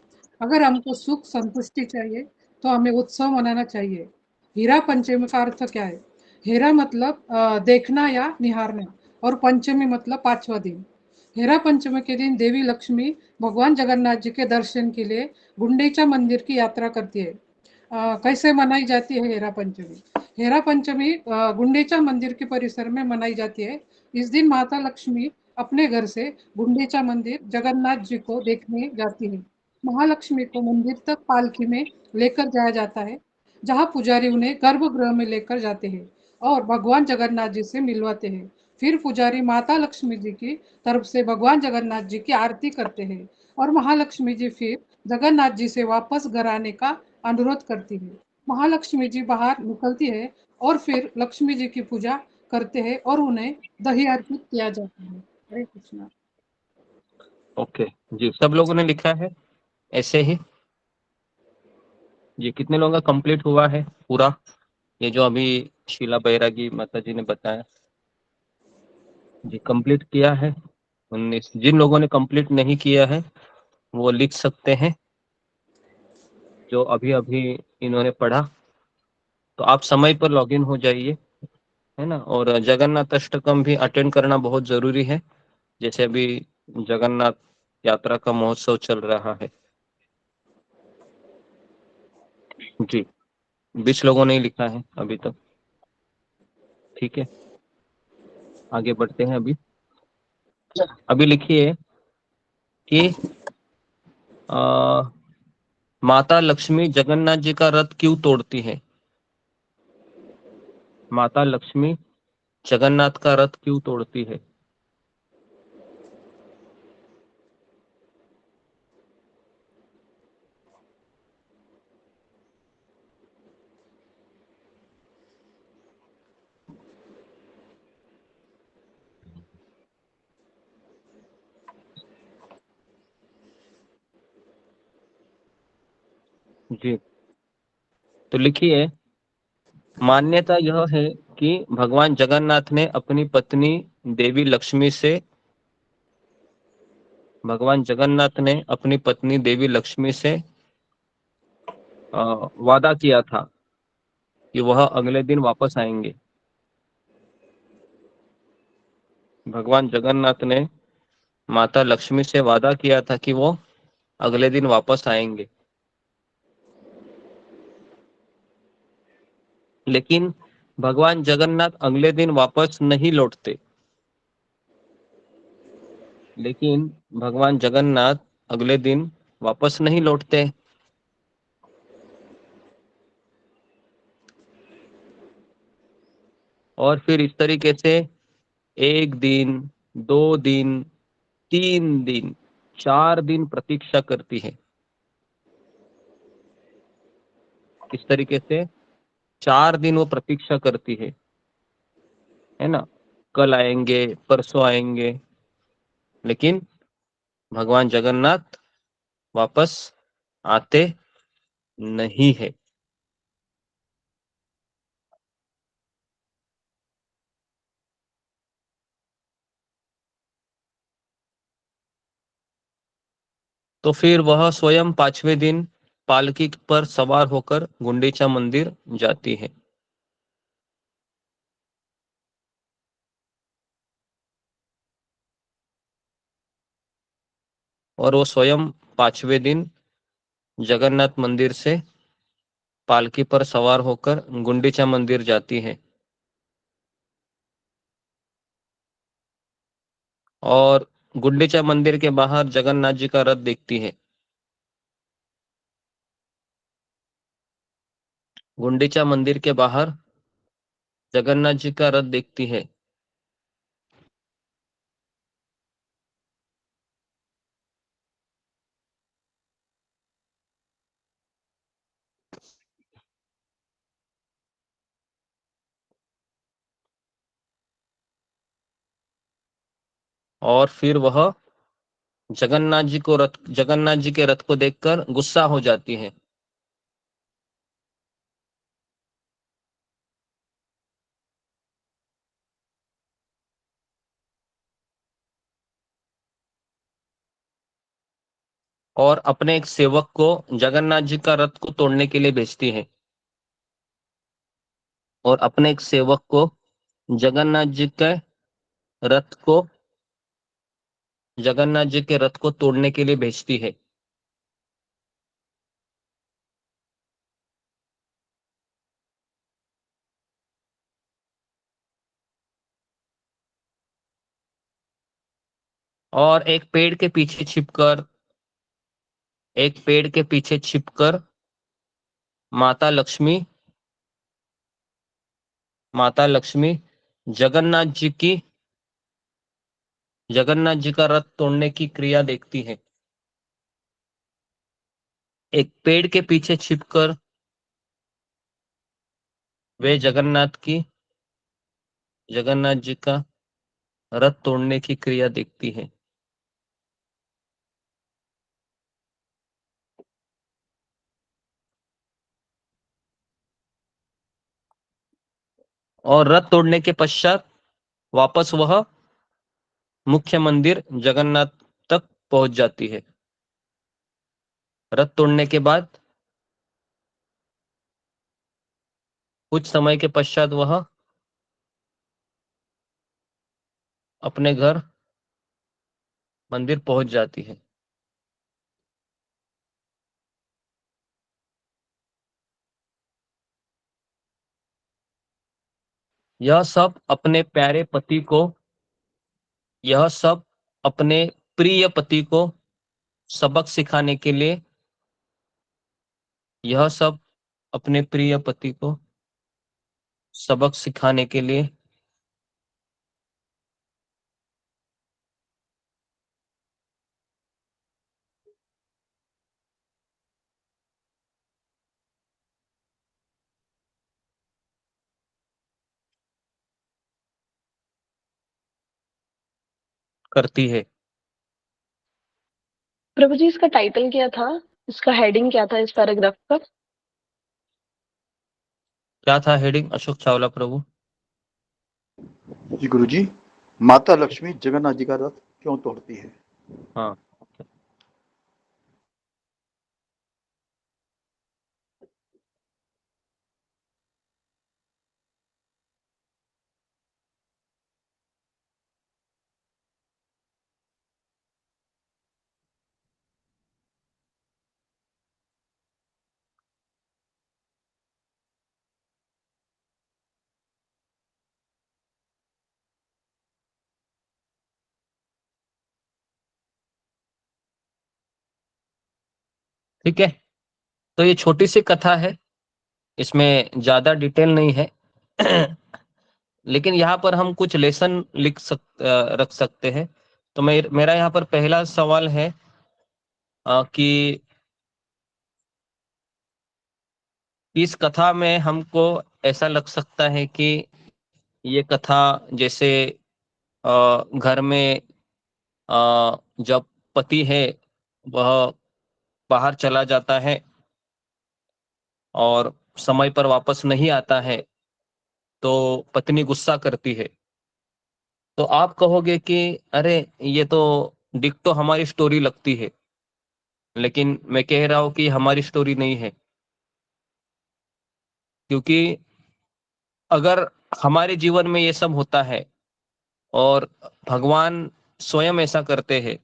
अगर हमको सुख संतुष्टि चाहिए तो हमें उत्सव मनाना चाहिए। हीरा पंचमी का अर्थ क्या है? हीरा मतलब देखना या निहारना, और पंचमी मतलब 5वां दिन। हेरा पंचमी के दिन देवी लक्ष्मी भगवान जगन्नाथ जी के दर्शन के लिए गुंडीचा मंदिर की यात्रा करती है। कैसे मनाई जाती है हेरा पंचमी? हेरा पंचमी गुंडीचा मंदिर के परिसर में मनाई जाती है। इस दिन माता लक्ष्मी अपने घर से गुंडीचा मंदिर जगन्नाथ जी को देखने जाती है। महालक्ष्मी को मंदिर तक पालकी में लेकर जाया जाता है, जहां पुजारी उन्हें गर्भगृह में लेकर जाते हैं और भगवान जगन्नाथ जी से मिलवाते हैं। फिर पुजारी माता लक्ष्मी जी की तरफ से भगवान जगन्नाथ जी की आरती करते हैं और महालक्ष्मी जी फिर जगन्नाथ जी से वापस घर आने का अनुरोध करती है। महालक्ष्मी जी बाहर निकलती है और फिर लक्ष्मी जी की पूजा करते हैं और उन्हें दही अर्पित किया जाता है। हरे कृष्णा। ओके जी, सब लोगों ने लिखा है ऐसे ही? जी, कितने लोगों का कंप्लीट हुआ है पूरा ये जो अभी शीला बैरागी माता जी ने बताया? जी, कंप्लीट किया है 19। जिन लोगों ने कंप्लीट नहीं किया है वो लिख सकते हैं जो अभी अभी इन्होंने पढ़ा। तो आप समय पर लॉगिन हो जाइए, है ना। और जगन्नाथ अष्टकम भी अटेंड करना बहुत जरूरी है। जैसे अभी जगन्नाथ यात्रा का महोत्सव चल रहा है। जी, 20 लोगों ने लिखा है अभी तक। ठीक है, आगे बढ़ते हैं। अभी लिखिए कि माता लक्ष्मी जगन्नाथ जी का रथ क्यों तोड़ती है? माता लक्ष्मी जगन्नाथ का रथ क्यों तोड़ती है? जी, तो लिखिए, मान्यता यह है कि भगवान जगन्नाथ ने अपनी पत्नी देवी लक्ष्मी से वादा किया था कि वह अगले दिन वापस आएंगे। भगवान जगन्नाथ ने माता लक्ष्मी से वादा किया था कि वो अगले दिन वापस आएंगे। लेकिन भगवान जगन्नाथ अगले दिन वापस नहीं लौटते। लेकिन भगवान जगन्नाथ अगले दिन वापस नहीं लौटते। और फिर इस तरीके से 1 दिन, 2 दिन, 3 दिन, 4 दिन प्रतीक्षा करती है। किस तरीके से? 4 दिन वो प्रतीक्षा करती है ना, कल आएंगे, परसों आएंगे, लेकिन भगवान जगन्नाथ वापस आते नहीं है। तो फिर वह स्वयं 5वें दिन पालकी पर सवार होकर गुंडीचा मंदिर जाती है। और वो स्वयं 5वें दिन जगन्नाथ मंदिर से पालकी पर सवार होकर गुंडीचा मंदिर जाती है और गुंडीचा मंदिर के बाहर जगन्नाथ जी का रथ देखती है। गुंडीचा मंदिर के बाहर जगन्नाथ जी का रथ देखती है। और फिर वह जगन्नाथ जी के रथ को देखकर गुस्सा हो जाती है। और अपने एक सेवक को जगन्नाथ जी का रथ को तोड़ने के लिए भेजती है। और अपने एक सेवक को जगन्नाथ जी के रथ को जगन्नाथ जी के रथ को तोड़ने के लिए भेजती है। और एक पेड़ के पीछे छिपकर माता लक्ष्मी जगन्नाथ जी का रथ तोड़ने की क्रिया देखती है। एक पेड़ के पीछे छिपकर वे जगन्नाथ जी का रथ तोड़ने की क्रिया देखती है। और रथ तोड़ने के पश्चात वापस वह मुख्य मंदिर जगन्नाथ तक पहुंच जाती है। रथ तोड़ने के बाद कुछ समय के पश्चात वह अपने घर मंदिर पहुंच जाती है। यह सब अपने प्यारे पति को यह सब अपने प्रिय पति को सबक सिखाने के लिए यह सब अपने प्रिय पति को सबक सिखाने के लिए करती है। प्रभु जी, इसका टाइटल क्या था? इसका हेडिंग क्या था इस पैराग्राफ का? क्या था हेडिंग अशोक चावला प्रभु? जी गुरु जी, माता लक्ष्मी जगन्नाथ जी का रथ क्यों तोड़ती है? हाँ, ठीक है। तो ये छोटी सी कथा है, इसमें ज्यादा डिटेल नहीं है। लेकिन यहाँ पर हम कुछ लेसन रख सकते हैं। तो मेरा यहाँ पर पहला सवाल है कि इस कथा में हमको ऐसा लग सकता है कि ये कथा जैसे घर में जब पति है वह बाहर चला जाता है और समय पर वापस नहीं आता है तो पत्नी गुस्सा करती है। तो आप कहोगे कि अरे ये तो डिक्टो हमारी स्टोरी लगती है, लेकिन मैं कह रहा हूं कि हमारी स्टोरी नहीं है। क्योंकि अगर हमारे जीवन में ये सब होता है और भगवान स्वयं ऐसा करते हैं,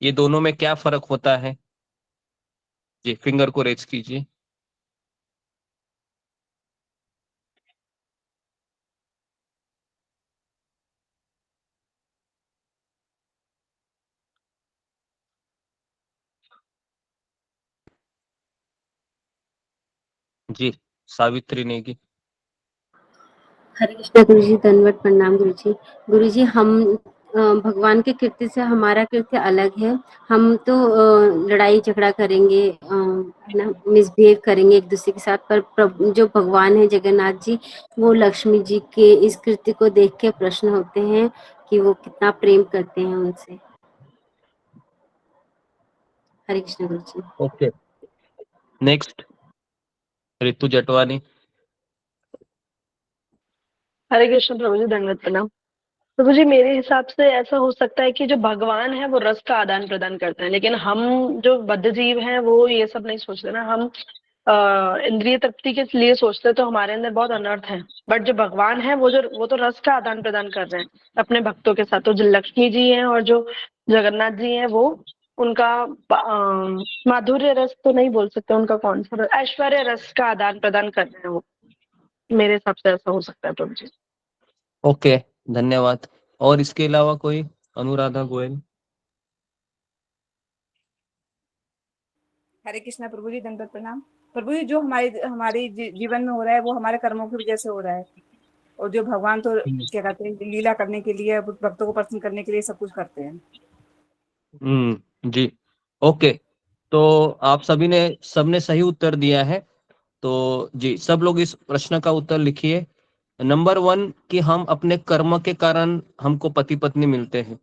ये दोनों में क्या फर्क होता है? जी, फिंगर को रेज कीजिए। जी, सावित्री नेगी। हरे कृष्णा गुरु जी, दंडवत प्रणाम गुरु जी। गुरु जी, हम भगवान के कृत्य से हमारा कृत्य अलग है। हम तो लड़ाई झगड़ा करेंगे, है ना, मिसबिहेव करेंगे एक दूसरे के साथ, पर प्रभु जो भगवान है जगन्नाथ जी, वो लक्ष्मी जी के इस कृत्य को देख के प्रश्न होते हैं कि वो कितना प्रेम करते हैं उनसे। हरे कृष्णा गुरु जी। Okay, next Ritu Jatwani. हरे कृष्ण प्रभु जी, दंडवत प्रणाम। प्रभु जी, मेरे हिसाब से ऐसा हो सकता है कि जो भगवान है वो रस का आदान प्रदान करते हैं, लेकिन हम जो बद्ध जीव हैं वो ये सब नहीं सोचते ना। हम इंद्रिय तृप्ति के लिए सोचते तो हमारे अंदर बहुत अनर्थ है। बट जो भगवान है वो तो रस का आदान प्रदान कर रहे हैं अपने भक्तों के साथ। तो जो लक्ष्मी जी हैं और जो जगन्नाथ जी हैं, वो उनका माधुर्य रस तो नहीं बोल सकते, उनका कौन सा ऐश्वर्य रस का आदान प्रदान कर रहे हैं वो। मेरे हिसाब से ऐसा हो सकता है प्रभु जी। ओके, धन्यवाद। और इसके अलावा कोई? अनुराधा गोयल। हरे कृष्णा प्रभु जी, दंडवत प्रणाम। प्रभु जी, जो हमारे हमारे जीवन में हो रहा है वो हमारे कर्मों की वजह से हो रहा है। और जो भगवान तो क्या कहते हैं, लीला करने के लिए, भक्तों को प्रसन्न करने के लिए सब कुछ करते हैं। जी, ओके। तो आप सबने सही उत्तर दिया है। तो जी, सब लोग इस प्रश्न का उत्तर लिखिए। नंबर 1 कि हम अपने कर्म के कारण हमको पति पत्नी मिलते हैं।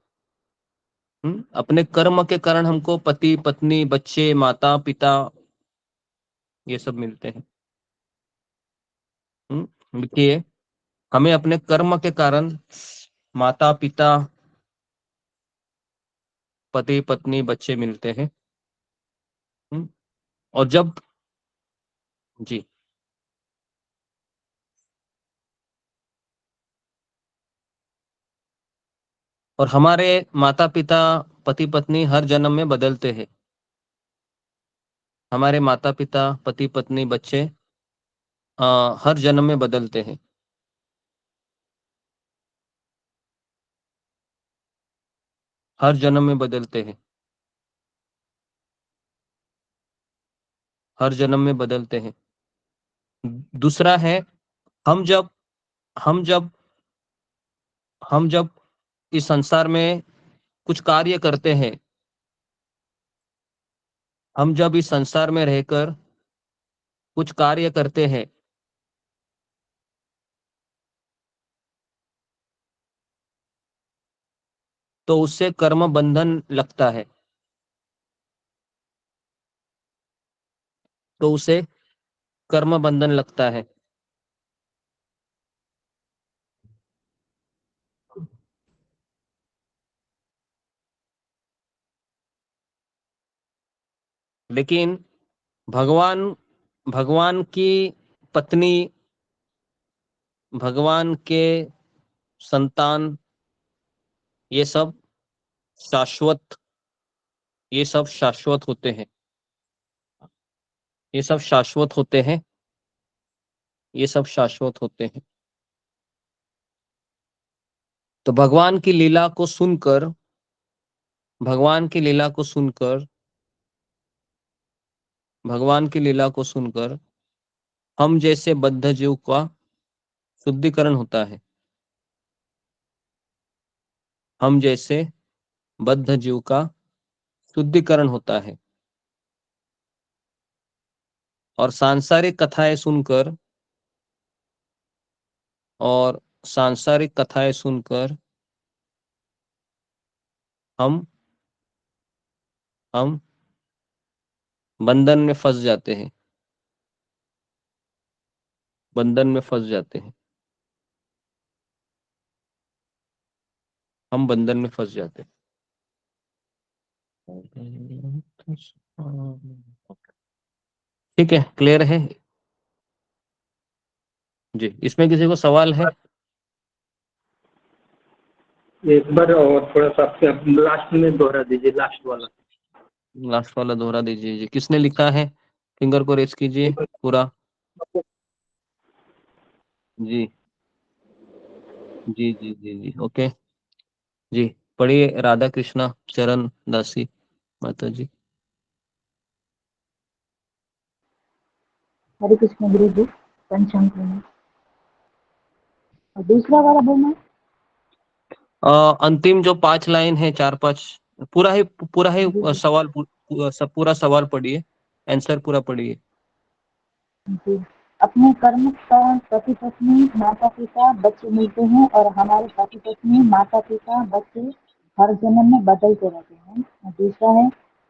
अपने कर्म के कारण हमको पति पत्नी बच्चे माता पिता ये सब मिलते हैं। देखिए, हमें अपने कर्म के कारण माता पिता पति पत्नी बच्चे मिलते हैं। और जब जी और हमारे माता पिता पति पत्नी हर जन्म में बदलते हैं। हमारे माता पिता पति पत्नी बच्चे हर जन्म में बदलते हैं। हर जन्म में बदलते हैं। हर जन्म में बदलते हैं। दूसरा है, हम जब हम जब हम जब इस संसार में कुछ कार्य करते हैं, हम जब इस संसार में रहकर कुछ कार्य करते हैं, तो उससे कर्म बंधन लगता है। तो उसे कर्म बंधन लगता है। लेकिन भगवान भगवान की पत्नी, भगवान के संतान, ये सब शाश्वत ये सब शाश्वत होते हैं। ये सब शाश्वत होते हैं। ये सब शाश्वत होते हैं। तो भगवान की लीला को सुनकर भगवान की लीला को सुनकर हम जैसे बद्ध जीव का शुद्धिकरण होता है। हम जैसे बद्ध जीव का शुद्धिकरण होता है। और सांसारिक कथाएं सुनकर हम बंधन में फंस जाते हैं, हम बंधन में फंस जाते हैं। ठीक है, क्लियर है जी? इसमें किसी को सवाल है? एक बार और थोड़ा सा लास्ट में दोहरा दीजिए, लास्ट वाला दोहरा दीजिए जी। किसने लिखा है? फिंगर को रेस कीजिए पूरा। जी जी जी जी जी, ओके जी। पढ़िए राधा कृष्णा चरण दासी माता जी। हरे कृष्ण गुरु जी, पंचांग प्रणाम। और दूसरा वाला बोलना है? अंतिम जो 5 लाइन है, 4-5, पूरा ही जी सवाल पूरा सवाल पढ़िए, आंसर पूरा पढ़िए। जी। अपने कर्म का पति पत्नी माता पिता बच्चे मिलते हैं और हमारे पति पत्नी माता पिता बच्चे हर जन्म में बदलते रहते हैं। और दूसरा है,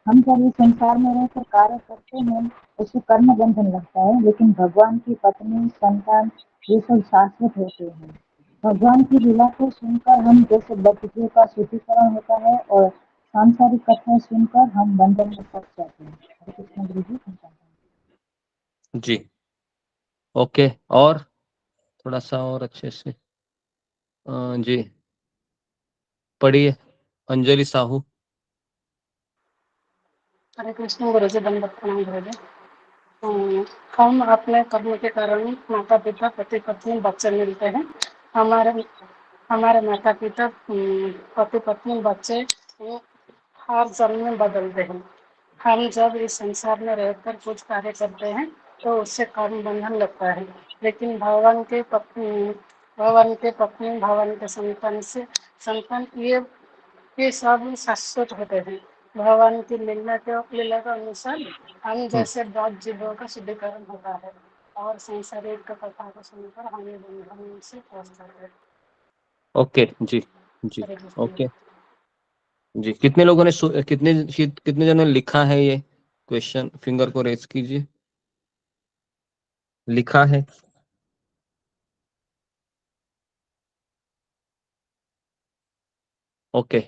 हम जब इस संसार में रहकर कार्य करते हैं उससे कर्म बंधन लगता है, लेकिन भगवान की पत्नी संतान ये सब शाश्वत होते हैं। भगवान की लीला को सुनकर हम जैसे बच्चों का शुद्धिकरण होता है और सांसारिक कथाएं सुनकर हम बंधन में फंस जाते हैं। हरे कृष्ण गुरु जी। जी ओके, और थोड़ा सा और अच्छे से जी पढ़िए अंजलि साहू। हरे कृष्ण गुरु जी, दंडवत प्रणाम गुरु जी। हम अपने कर्म के कारण माता पिता पति पत्नी बच्चे मिलते हैं। हमारे हमारे माता पिता पति पत्नी बच्चे हर जन्म में बदलते हैं। हम जब इस संसार में रहकर कुछ कार्य करते हैं तो उससे कर्म बंधन लगता है, लेकिन भगवान के पत्नी भगवान के संतान ये सब शाश्वत होते हैं। भगवान की लीला के अनुसार हम जैसे बहुत जीवों का शुद्धिकरण होता है और संसारिक कथा को सुनकर हमें बंधन से पहुंच जाते हैं। ओके जी जी हरे कृष्ण। ओके जी। कितने लोगों ने कितने जनों ने लिखा है ये क्वेश्चन? फिंगर को रेस कीजिए। लिखा है? ओके,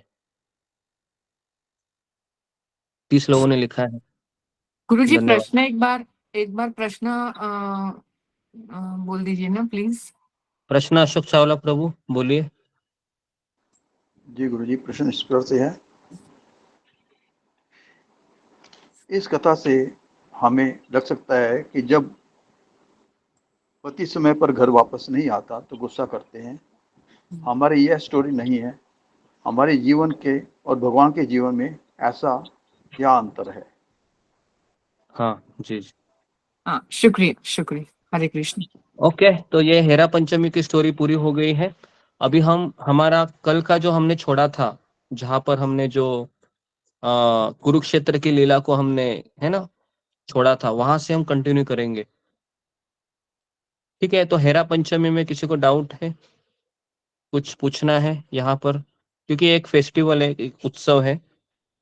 30 लोगों ने लिखा है। गुरुजी धन्यवाद। प्रश्न एक बार प्रश्न बोल दीजिए ना प्लीज। प्रश्न अशोक चावला प्रभु बोलिए। जी गुरुजी, प्रश्न इस प्रकार से है, इस कथा से हमें लग सकता है कि जब पति समय पर घर वापस नहीं आता तो गुस्सा करते हैं। हमारी यह स्टोरी नहीं है। हमारे जीवन के और भगवान के जीवन में ऐसा क्या अंतर है? हाँ जी जी हाँ, शुक्रिया। हरे कृष्ण। ओके, तो ये हेरा पंचमी की स्टोरी पूरी हो गई है। अभी हमारा कल का जो हमने छोड़ा था, जहां पर हमने जो कुरुक्षेत्र की लीला को हमने, है ना, छोड़ा था, वहां से हम कंटिन्यू करेंगे। ठीक है, तो हेरा पंचमी में किसी को डाउट है, कुछ पूछना है यहाँ पर? क्योंकि एक फेस्टिवल है, एक उत्सव है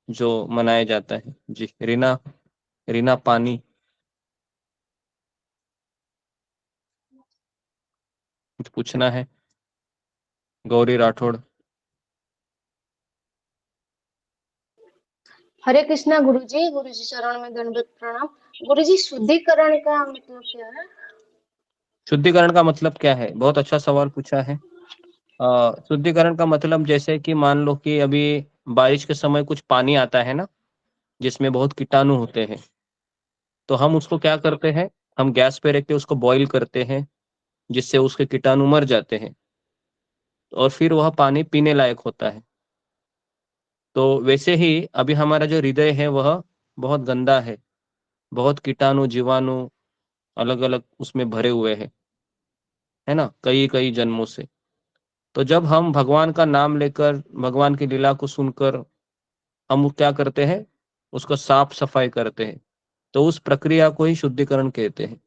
जो मनाया जाता है। जी रीना, रीना पानी, कुछ पूछना है? गौरी राठौड़। हरे कृष्णा गुरुजी, गुरुजी चरण में दंडवत प्रणाम। गुरुजी शुद्धिकरण का मतलब क्या है? शुद्धिकरण का मतलब क्या है? बहुत अच्छा सवाल पूछा है। शुद्धिकरण का मतलब, जैसे कि मान लो कि अभी बारिश के समय कुछ पानी आता है ना, जिसमें बहुत कीटाणु होते हैं, तो हम उसको क्या करते हैं, हम गैस पे रख के उसको बॉईल करते हैं, जिससे उसके कीटाणु मर जाते हैं और फिर वह पानी पीने लायक होता है। तो वैसे ही अभी हमारा जो हृदय है वह बहुत गंदा है, बहुत कीटाणु जीवाणु अलग अलग उसमें भरे हुए हैं, है ना, कई कई जन्मों से। तो जब हम भगवान का नाम लेकर, भगवान की लीला को सुनकर हम क्या करते हैं, उसको साफ सफाई करते हैं, तो उस प्रक्रिया को ही शुद्धिकरण कहते हैं।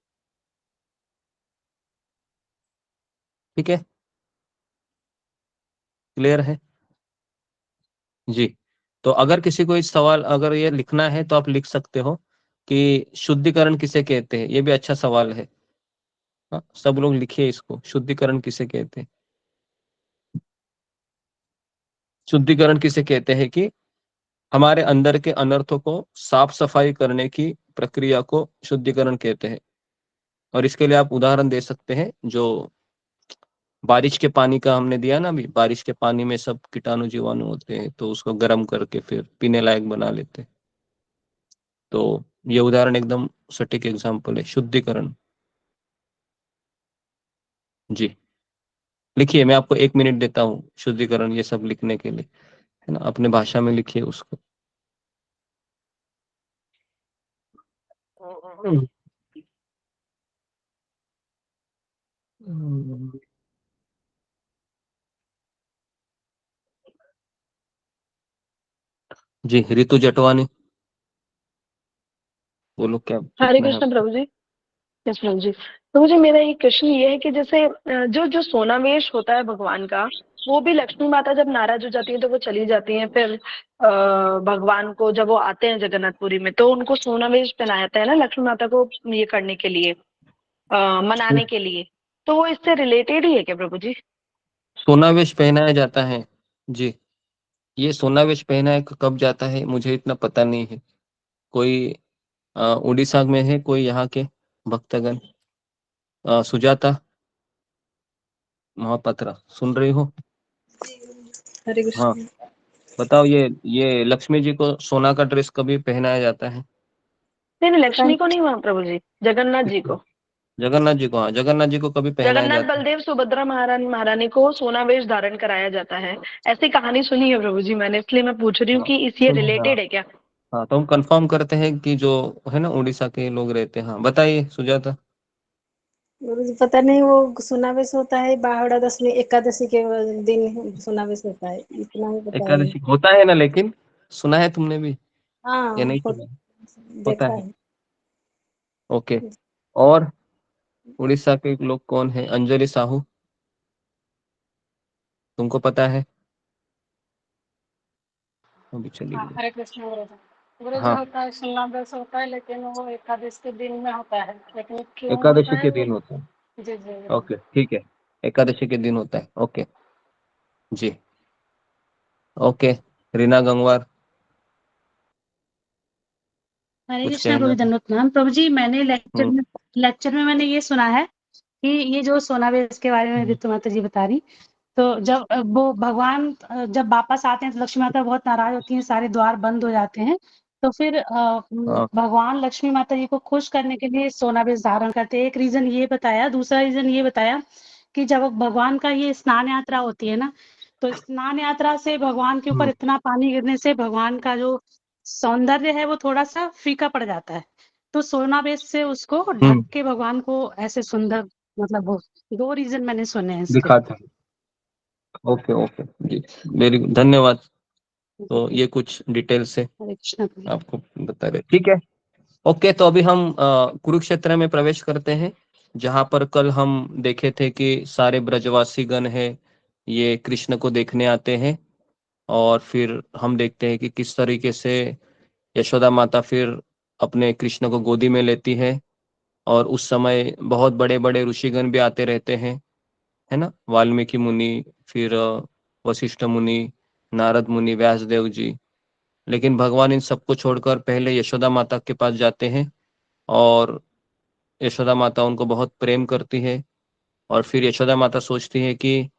ठीक है, क्लियर है जी। तो अगर किसी को इस सवाल अगर ये लिखना है तो आप लिख सकते हो कि शुद्धिकरण किसे कहते हैं। ये भी अच्छा सवाल है। हाँ, सब लोग लिखिए इसको, शुद्धिकरण किसे कहते हैं। शुद्धिकरण किसे कहते हैं कि हमारे अंदर के अनर्थों को साफ सफाई करने की प्रक्रिया को शुद्धिकरण कहते हैं। और इसके लिए आप उदाहरण दे सकते हैं, जो बारिश के पानी का हमने दिया ना, अभी बारिश के पानी में सब कीटाणु जीवाणु होते हैं, तो उसको गर्म करके फिर पीने लायक बना लेते हैं। तो ये उदाहरण एकदम सटीक एग्जाम्पल है, शुद्धिकरण। जी, लिखिए, मैं आपको 1 मिनट देता हूँ शुद्धिकरण ये सब लिखने के लिए, है ना। अपने भाषा में लिखिए उसको। जी, ऋतु जटवानी, बोलो क्या हरे पूछना है कृष्ण आपको। प्रभु जी। यस प्रभु जी। तो मुझे मेरा एक क्वेश्चन ये है कि जैसे जो जो सोनावेश होता है भगवान का, वो भी लक्ष्मी माता जब नाराज हो जाती है तो वो चली जाती हैं, फिर भगवान को जब वो आते हैं जगन्नाथपुरी में तो उनको सोनावेश पहनाया जाता है ना लक्ष्मी माता को, ये करने के लिए, मनाने के लिए। तो वो इससे रिलेटेड ही है क्या प्रभु जी? सोनावेश पहनाया जाता है जी। ये सोनावेश पहनाया कब जाता है मुझे इतना पता नहीं है। कोई उड़ीसा में है कोई यहाँ के भक्तगण, सुजाता महापात्रा, सुन रही हो। हरे हाँ, कृष्ण। बताओ, ये लक्ष्मी जी को सोना का ड्रेस कभी पहनाया जाता है। नहीं नहीं, लक्ष्मी को नहीं वहाँ प्रभु जी, जगन्नाथ जी को। जगन्नाथ जी को, हाँ, जगन्नाथ जी को कभी पहनाया जगन्नाथ जाता है। बलदेव सुभद्रा महारानी को सोनावेश धारण कराया जाता है, ऐसी कहानी सुनी है प्रभु जी मैंने, इसलिए मैं पूछ रही हूँ हाँ, कि इस ये सुनो ना। रिलेटेड है क्या? हाँ, तो हम कंफर्म करते हैं कि जो है ना उड़ीसा के लोग रहते हैं। हाँ, बताइए सुजाता। मुझे पता नहीं, वो सुनावेश होता है बाहुड़ा दशमी एकादशी के दिन सुनावेश होता है, इतना ही पता है। एकादशी होता है ना, लेकिन सुना है तुमने भी या हाँ नहीं सुना। होता देखा है। है। ओके। और उड़ीसा के लोग कौन है, अंजलि साहू, तुमको पता है। अभी चली हाँ, गई। हरे कृष्ण गुरुजी। गुरुजी, हाँ, होता है शिलान्यास होता है, लेकिन वो एकादश के दिन में होता है, लेकिन क्यों होता एकादशी है के वो। दिन होता है। जी जी ओके, ठीक है, एकादशी के दिन होता है। ओके जी। ओके, रीना गंगवार, हरे कुछ कृष्णा कहना गुरु है। दंडवत प्रणाम प्रभु जी। मैंने हम्म। लेक्चर में मैंने ये सुना है कि ये जो सोनावेश के बारे में ऋतु माता जी बता रही, तो जब वो भगवान जब वापस आते हैं तो लक्ष्मी माता बहुत नाराज होती हैं, सारे द्वार बंद हो जाते हैं। तो फिर हाँ। भगवान लक्ष्मी माता जी को खुश करने के लिए सोनावेश धारण करते हैं। एक रीजन ये बताया, दूसरा रीजन ये बताया कि जब भगवान का ये स्नान यात्रा होती है ना, तो स्नान यात्रा से भगवान के ऊपर इतना पानी गिरने से भगवान का जो सौंदर्य है वो थोड़ा-सा फीका पड़ जाता है। तो सोनावेश से उसको ढक हम्म, के भगवान को ऐसे सुंदर, मतलब वो 2 रीज़न मैंने सुने हैं इसके। दिखाते हैं। ओके ओके जी, वेरी धन्यवाद। तो ये कुछ डिटेल से हरे कृष्णा प्रभु। आपको बता रहे, ठीक है। ओके, तो अभी हम कुरुक्षेत्र में प्रवेश करते हैं, जहां पर कल हम देखे थे कि सारे ब्रजवासी गण हैं, ये कृष्ण को देखने आते हैं। और फिर हम देखते हैं कि किस तरीके से यशोदा माता फिर अपने कृष्ण को गोदी में लेती है। और उस समय बहुत बड़े बड़े ऋषिगण भी आते रहते हैं, है ना, वाल्मीकि मुनि, फिर वशिष्ठ मुनि, नारद मुनि, व्यासदेव जी। लेकिन भगवान इन सबको छोड़कर पहले यशोदा माता के पास जाते हैं। और यशोदा माता उनको बहुत प्रेम करती है। और फिर यशोदा माता सोचती है कि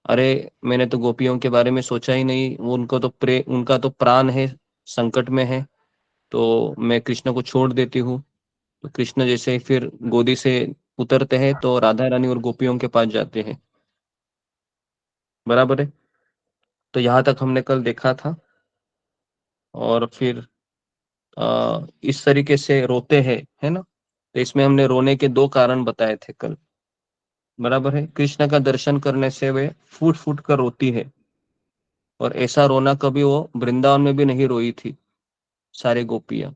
अरे, मैंने तो गोपियों के बारे में सोचा ही नहीं, वो उनका तो प्राण है, संकट में है, तो मैं कृष्ण को छोड़ देती हूँ। तो कृष्ण जैसे ही फिर गोदी से उतरते हैं तो राधा रानी और गोपियों के पास जाते हैं। बराबर है। तो यहाँ तक हमने कल देखा था। और फिर इस तरीके से रोते हैं, है ना। तो इसमें हमने रोने के 2 कारण बताए थे कल। बराबर है, कृष्ण का दर्शन करने से वे फूट फूट कर रोती है। और ऐसा रोना कभी वो वृंदावन में भी नहीं रोई थी, सारे गोपियां।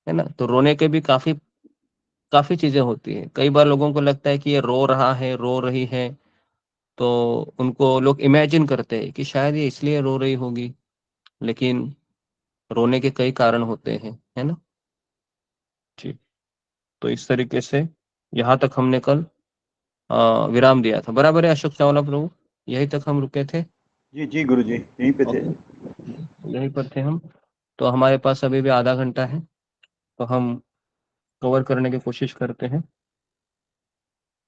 है ना। तो रोने के भी काफी चीजें होती है। कई बार लोगों को लगता है कि ये रो रहा है, रो रही है, तो उनको लोग इमेजिन करते हैं कि शायद ये इसलिए रो रही होगी, लेकिन रोने के कई कारण होते हैं, है ना जी। तो इस तरीके से यहाँ तक हमने कल विराम दिया था, बराबर है अशोक चावला प्रभु? यही तक हम रुके थे। जी जी गुरु जी, यहीं पे थे। यहीं पर थे हम। तो हमारे पास अभी भी आधा घंटा है, तो हम कवर करने की कोशिश करते हैं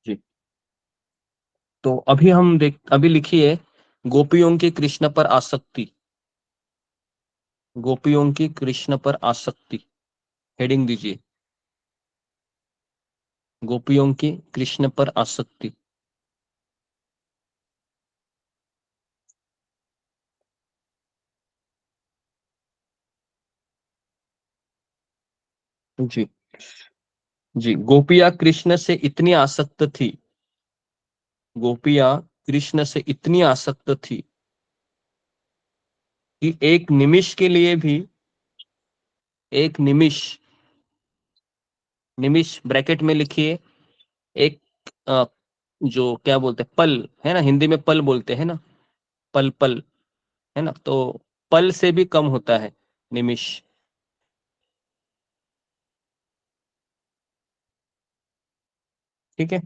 जी। तो अभी अभी लिखिए गोपियों की कृष्ण पर आसक्ति। गोपियों की कृष्ण पर आसक्ति, हेडिंग दीजिए, गोपियों की कृष्ण पर आसक्ति। जी जी, गोपियां कृष्ण से इतनी आसक्त थी, गोपियां कृष्ण से इतनी आसक्त थी कि एक निमिष के लिए भी, एक निमिष, निमिष ब्रैकेट में लिखिए, एक जो क्या बोलते हैं पल, है ना, हिंदी में पल बोलते हैं ना, पल पल, है ना, तो पल से भी कम होता है निमिष। ठीक है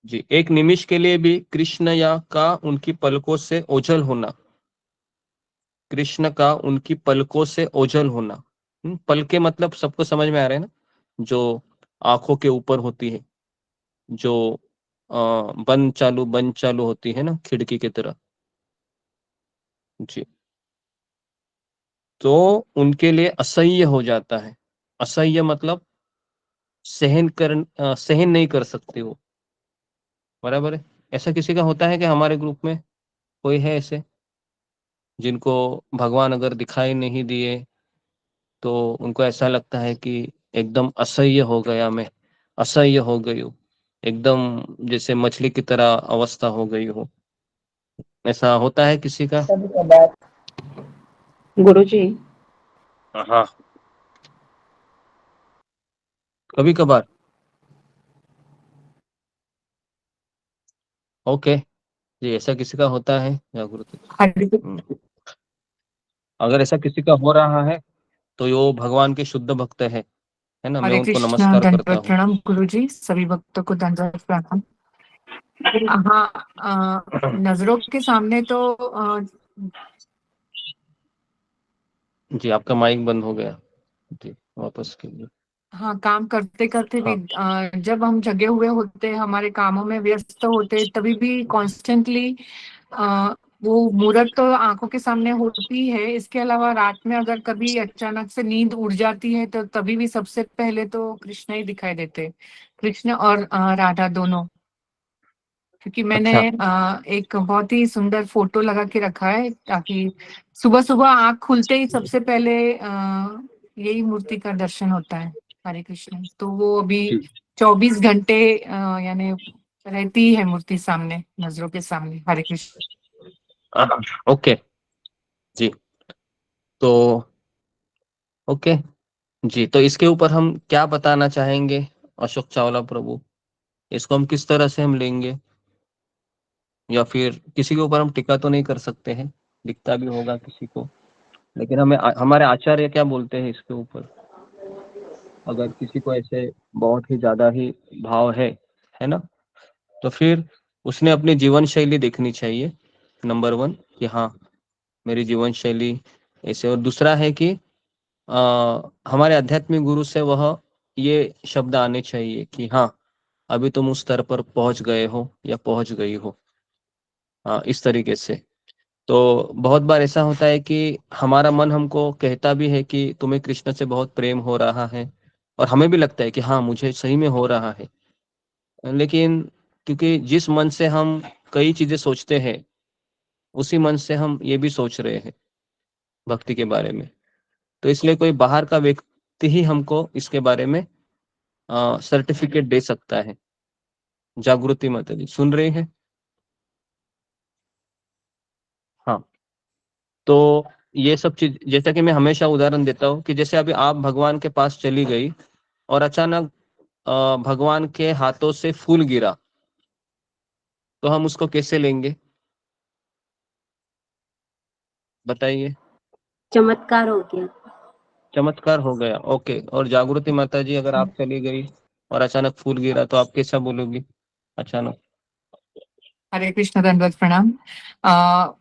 जी। एक निमिष के लिए भी कृष्ण या का उनकी पलकों से ओझल होना, कृष्ण का उनकी पलकों से ओझल होना। पलके मतलब सबको समझ में आ रहा है ना, जो आंखों के ऊपर होती है, जो बंद चालू होती है ना, खिड़की की तरह जी। तो उनके लिए असह्य हो जाता है। असह्य मतलब सहन नहीं कर सकते वो, बराबर है। ऐसा किसी का होता है कि हमारे ग्रुप में कोई है ऐसे जिनको भगवान अगर दिखाई नहीं दिए तो उनको ऐसा लगता है कि एकदम असह्य हो गया मैं, असह्य हो गई हूँ, एकदम जैसे मछली की तरह अवस्था हो गई हो? ऐसा होता है किसी का? गुरुजी, हाँ, कभी कभार। ओके जी, ऐसा किसी का होता है जागृति? अगर ऐसा किसी का हो रहा है तो वो भगवान के शुद्ध भक्त है ना, मैं हरे उनको कृष्णा, नमस्कार करता दंडवत हूँ। प्रणाम गुरुजी, सभी भक्तों को दंडवत प्रणाम। हाँ, नजरों के सामने तो जी, आपका माइक बंद हो गया जी, वापस कीजिए। हाँ, काम करते करते भी हाँ। जब हम जगे हुए होते हैं, हमारे कामों में व्यस्त होते, तभी भी कॉन्स्टेंटली वो मूर्त तो आंखों के सामने होती है। इसके अलावा रात में अगर कभी अचानक से नींद उड़ जाती है तो तभी भी सबसे पहले तो कृष्ण ही दिखाई देते, कृष्ण और राधा दोनों। क्योंकि मैंने अच्छा। एक बहुत ही सुंदर फोटो लगा के रखा है, ताकि सुबह सुबह आंख खुलते ही सबसे पहले यही मूर्ति का दर्शन होता है। हरे कृष्ण। तो वो अभी 24 घंटे यानी रहती है मूर्ति सामने, नजरों के सामने। हरे कृष्ण। ओके जी, तो ओके जी, तो इसके ऊपर हम क्या बताना चाहेंगे अशोक चावला प्रभु? इसको हम किस तरह से हम लेंगे, या फिर किसी के ऊपर हम टिक्का तो नहीं कर सकते हैं, दिखता भी होगा किसी को, लेकिन हमें हमारे आचार्य क्या बोलते हैं इसके ऊपर? अगर किसी को ऐसे बहुत ही ज्यादा ही भाव है ना, तो फिर उसने अपनी जीवन शैली देखनी चाहिए, नंबर 1 कि हाँ मेरी जीवन शैली ऐसे। और दूसरा है कि हमारे आध्यात्मिक गुरु से वह ये शब्द आने चाहिए कि हाँ अभी तुम उस स्तर पर पहुंच गए हो या पहुंच गई हो, इस तरीके से। तो बहुत बार ऐसा होता है कि हमारा मन हमको कहता भी है कि तुम्हें कृष्ण से बहुत प्रेम हो रहा है, और हमें भी लगता है कि हाँ मुझे सही में हो रहा है, लेकिन क्योंकि जिस मन से हम कई चीजें सोचते हैं, उसी मन से हम ये भी सोच रहे हैं भक्ति के बारे में, तो इसलिए कोई बाहर का व्यक्ति ही हमको इसके बारे में सर्टिफिकेट दे सकता है। जागृति माता जी सुन रही है? हाँ, तो ये सब चीज, जैसा कि मैं हमेशा उदाहरण देता हूँ कि जैसे अभी आप भगवान के पास चली गई और अचानक भगवान के हाथों से फूल गिरा, तो हम उसको कैसे लेंगे, बताइए। चमत्कार हो गया। चमत्कार हो गया, ओके। और जागृति माता जी, अगर आप चली गई और अचानक फूल गिरा तो आप कैसा बोलोगी अचानक? हरे कृष्ण, दंडवत प्रणाम।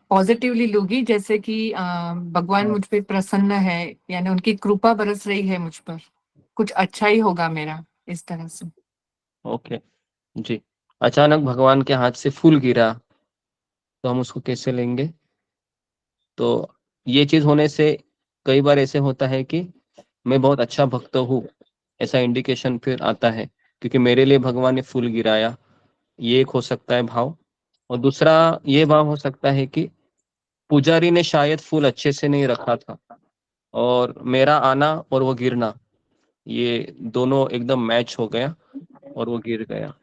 पॉजिटिवली लूंगी, जैसे कि भगवान मुझ पे प्रसन्न है, यानी उनकी कृपा बरस रही है मुझ पर, कुछ अच्छा ही होगा मेरा, इस तरह से। ओके जी। अचानक भगवान के हाथ से फूल गिरा तो हम उसको कैसे लेंगे? तो ये चीज होने से कई बार ऐसे होता है कि मैं बहुत अच्छा भक्त हूँ, ऐसा इंडिकेशन फिर आता है, क्योंकि मेरे लिए भगवान ने फूल गिराया। ये एक हो सकता है भाव। और दूसरा ये भाव हो सकता है कि पुजारी ने शायद फूल अच्छे से नहीं रखा था और मेरा आना और वो गिरना, ये दोनों एकदम मैच हो गया और वो गिर गया।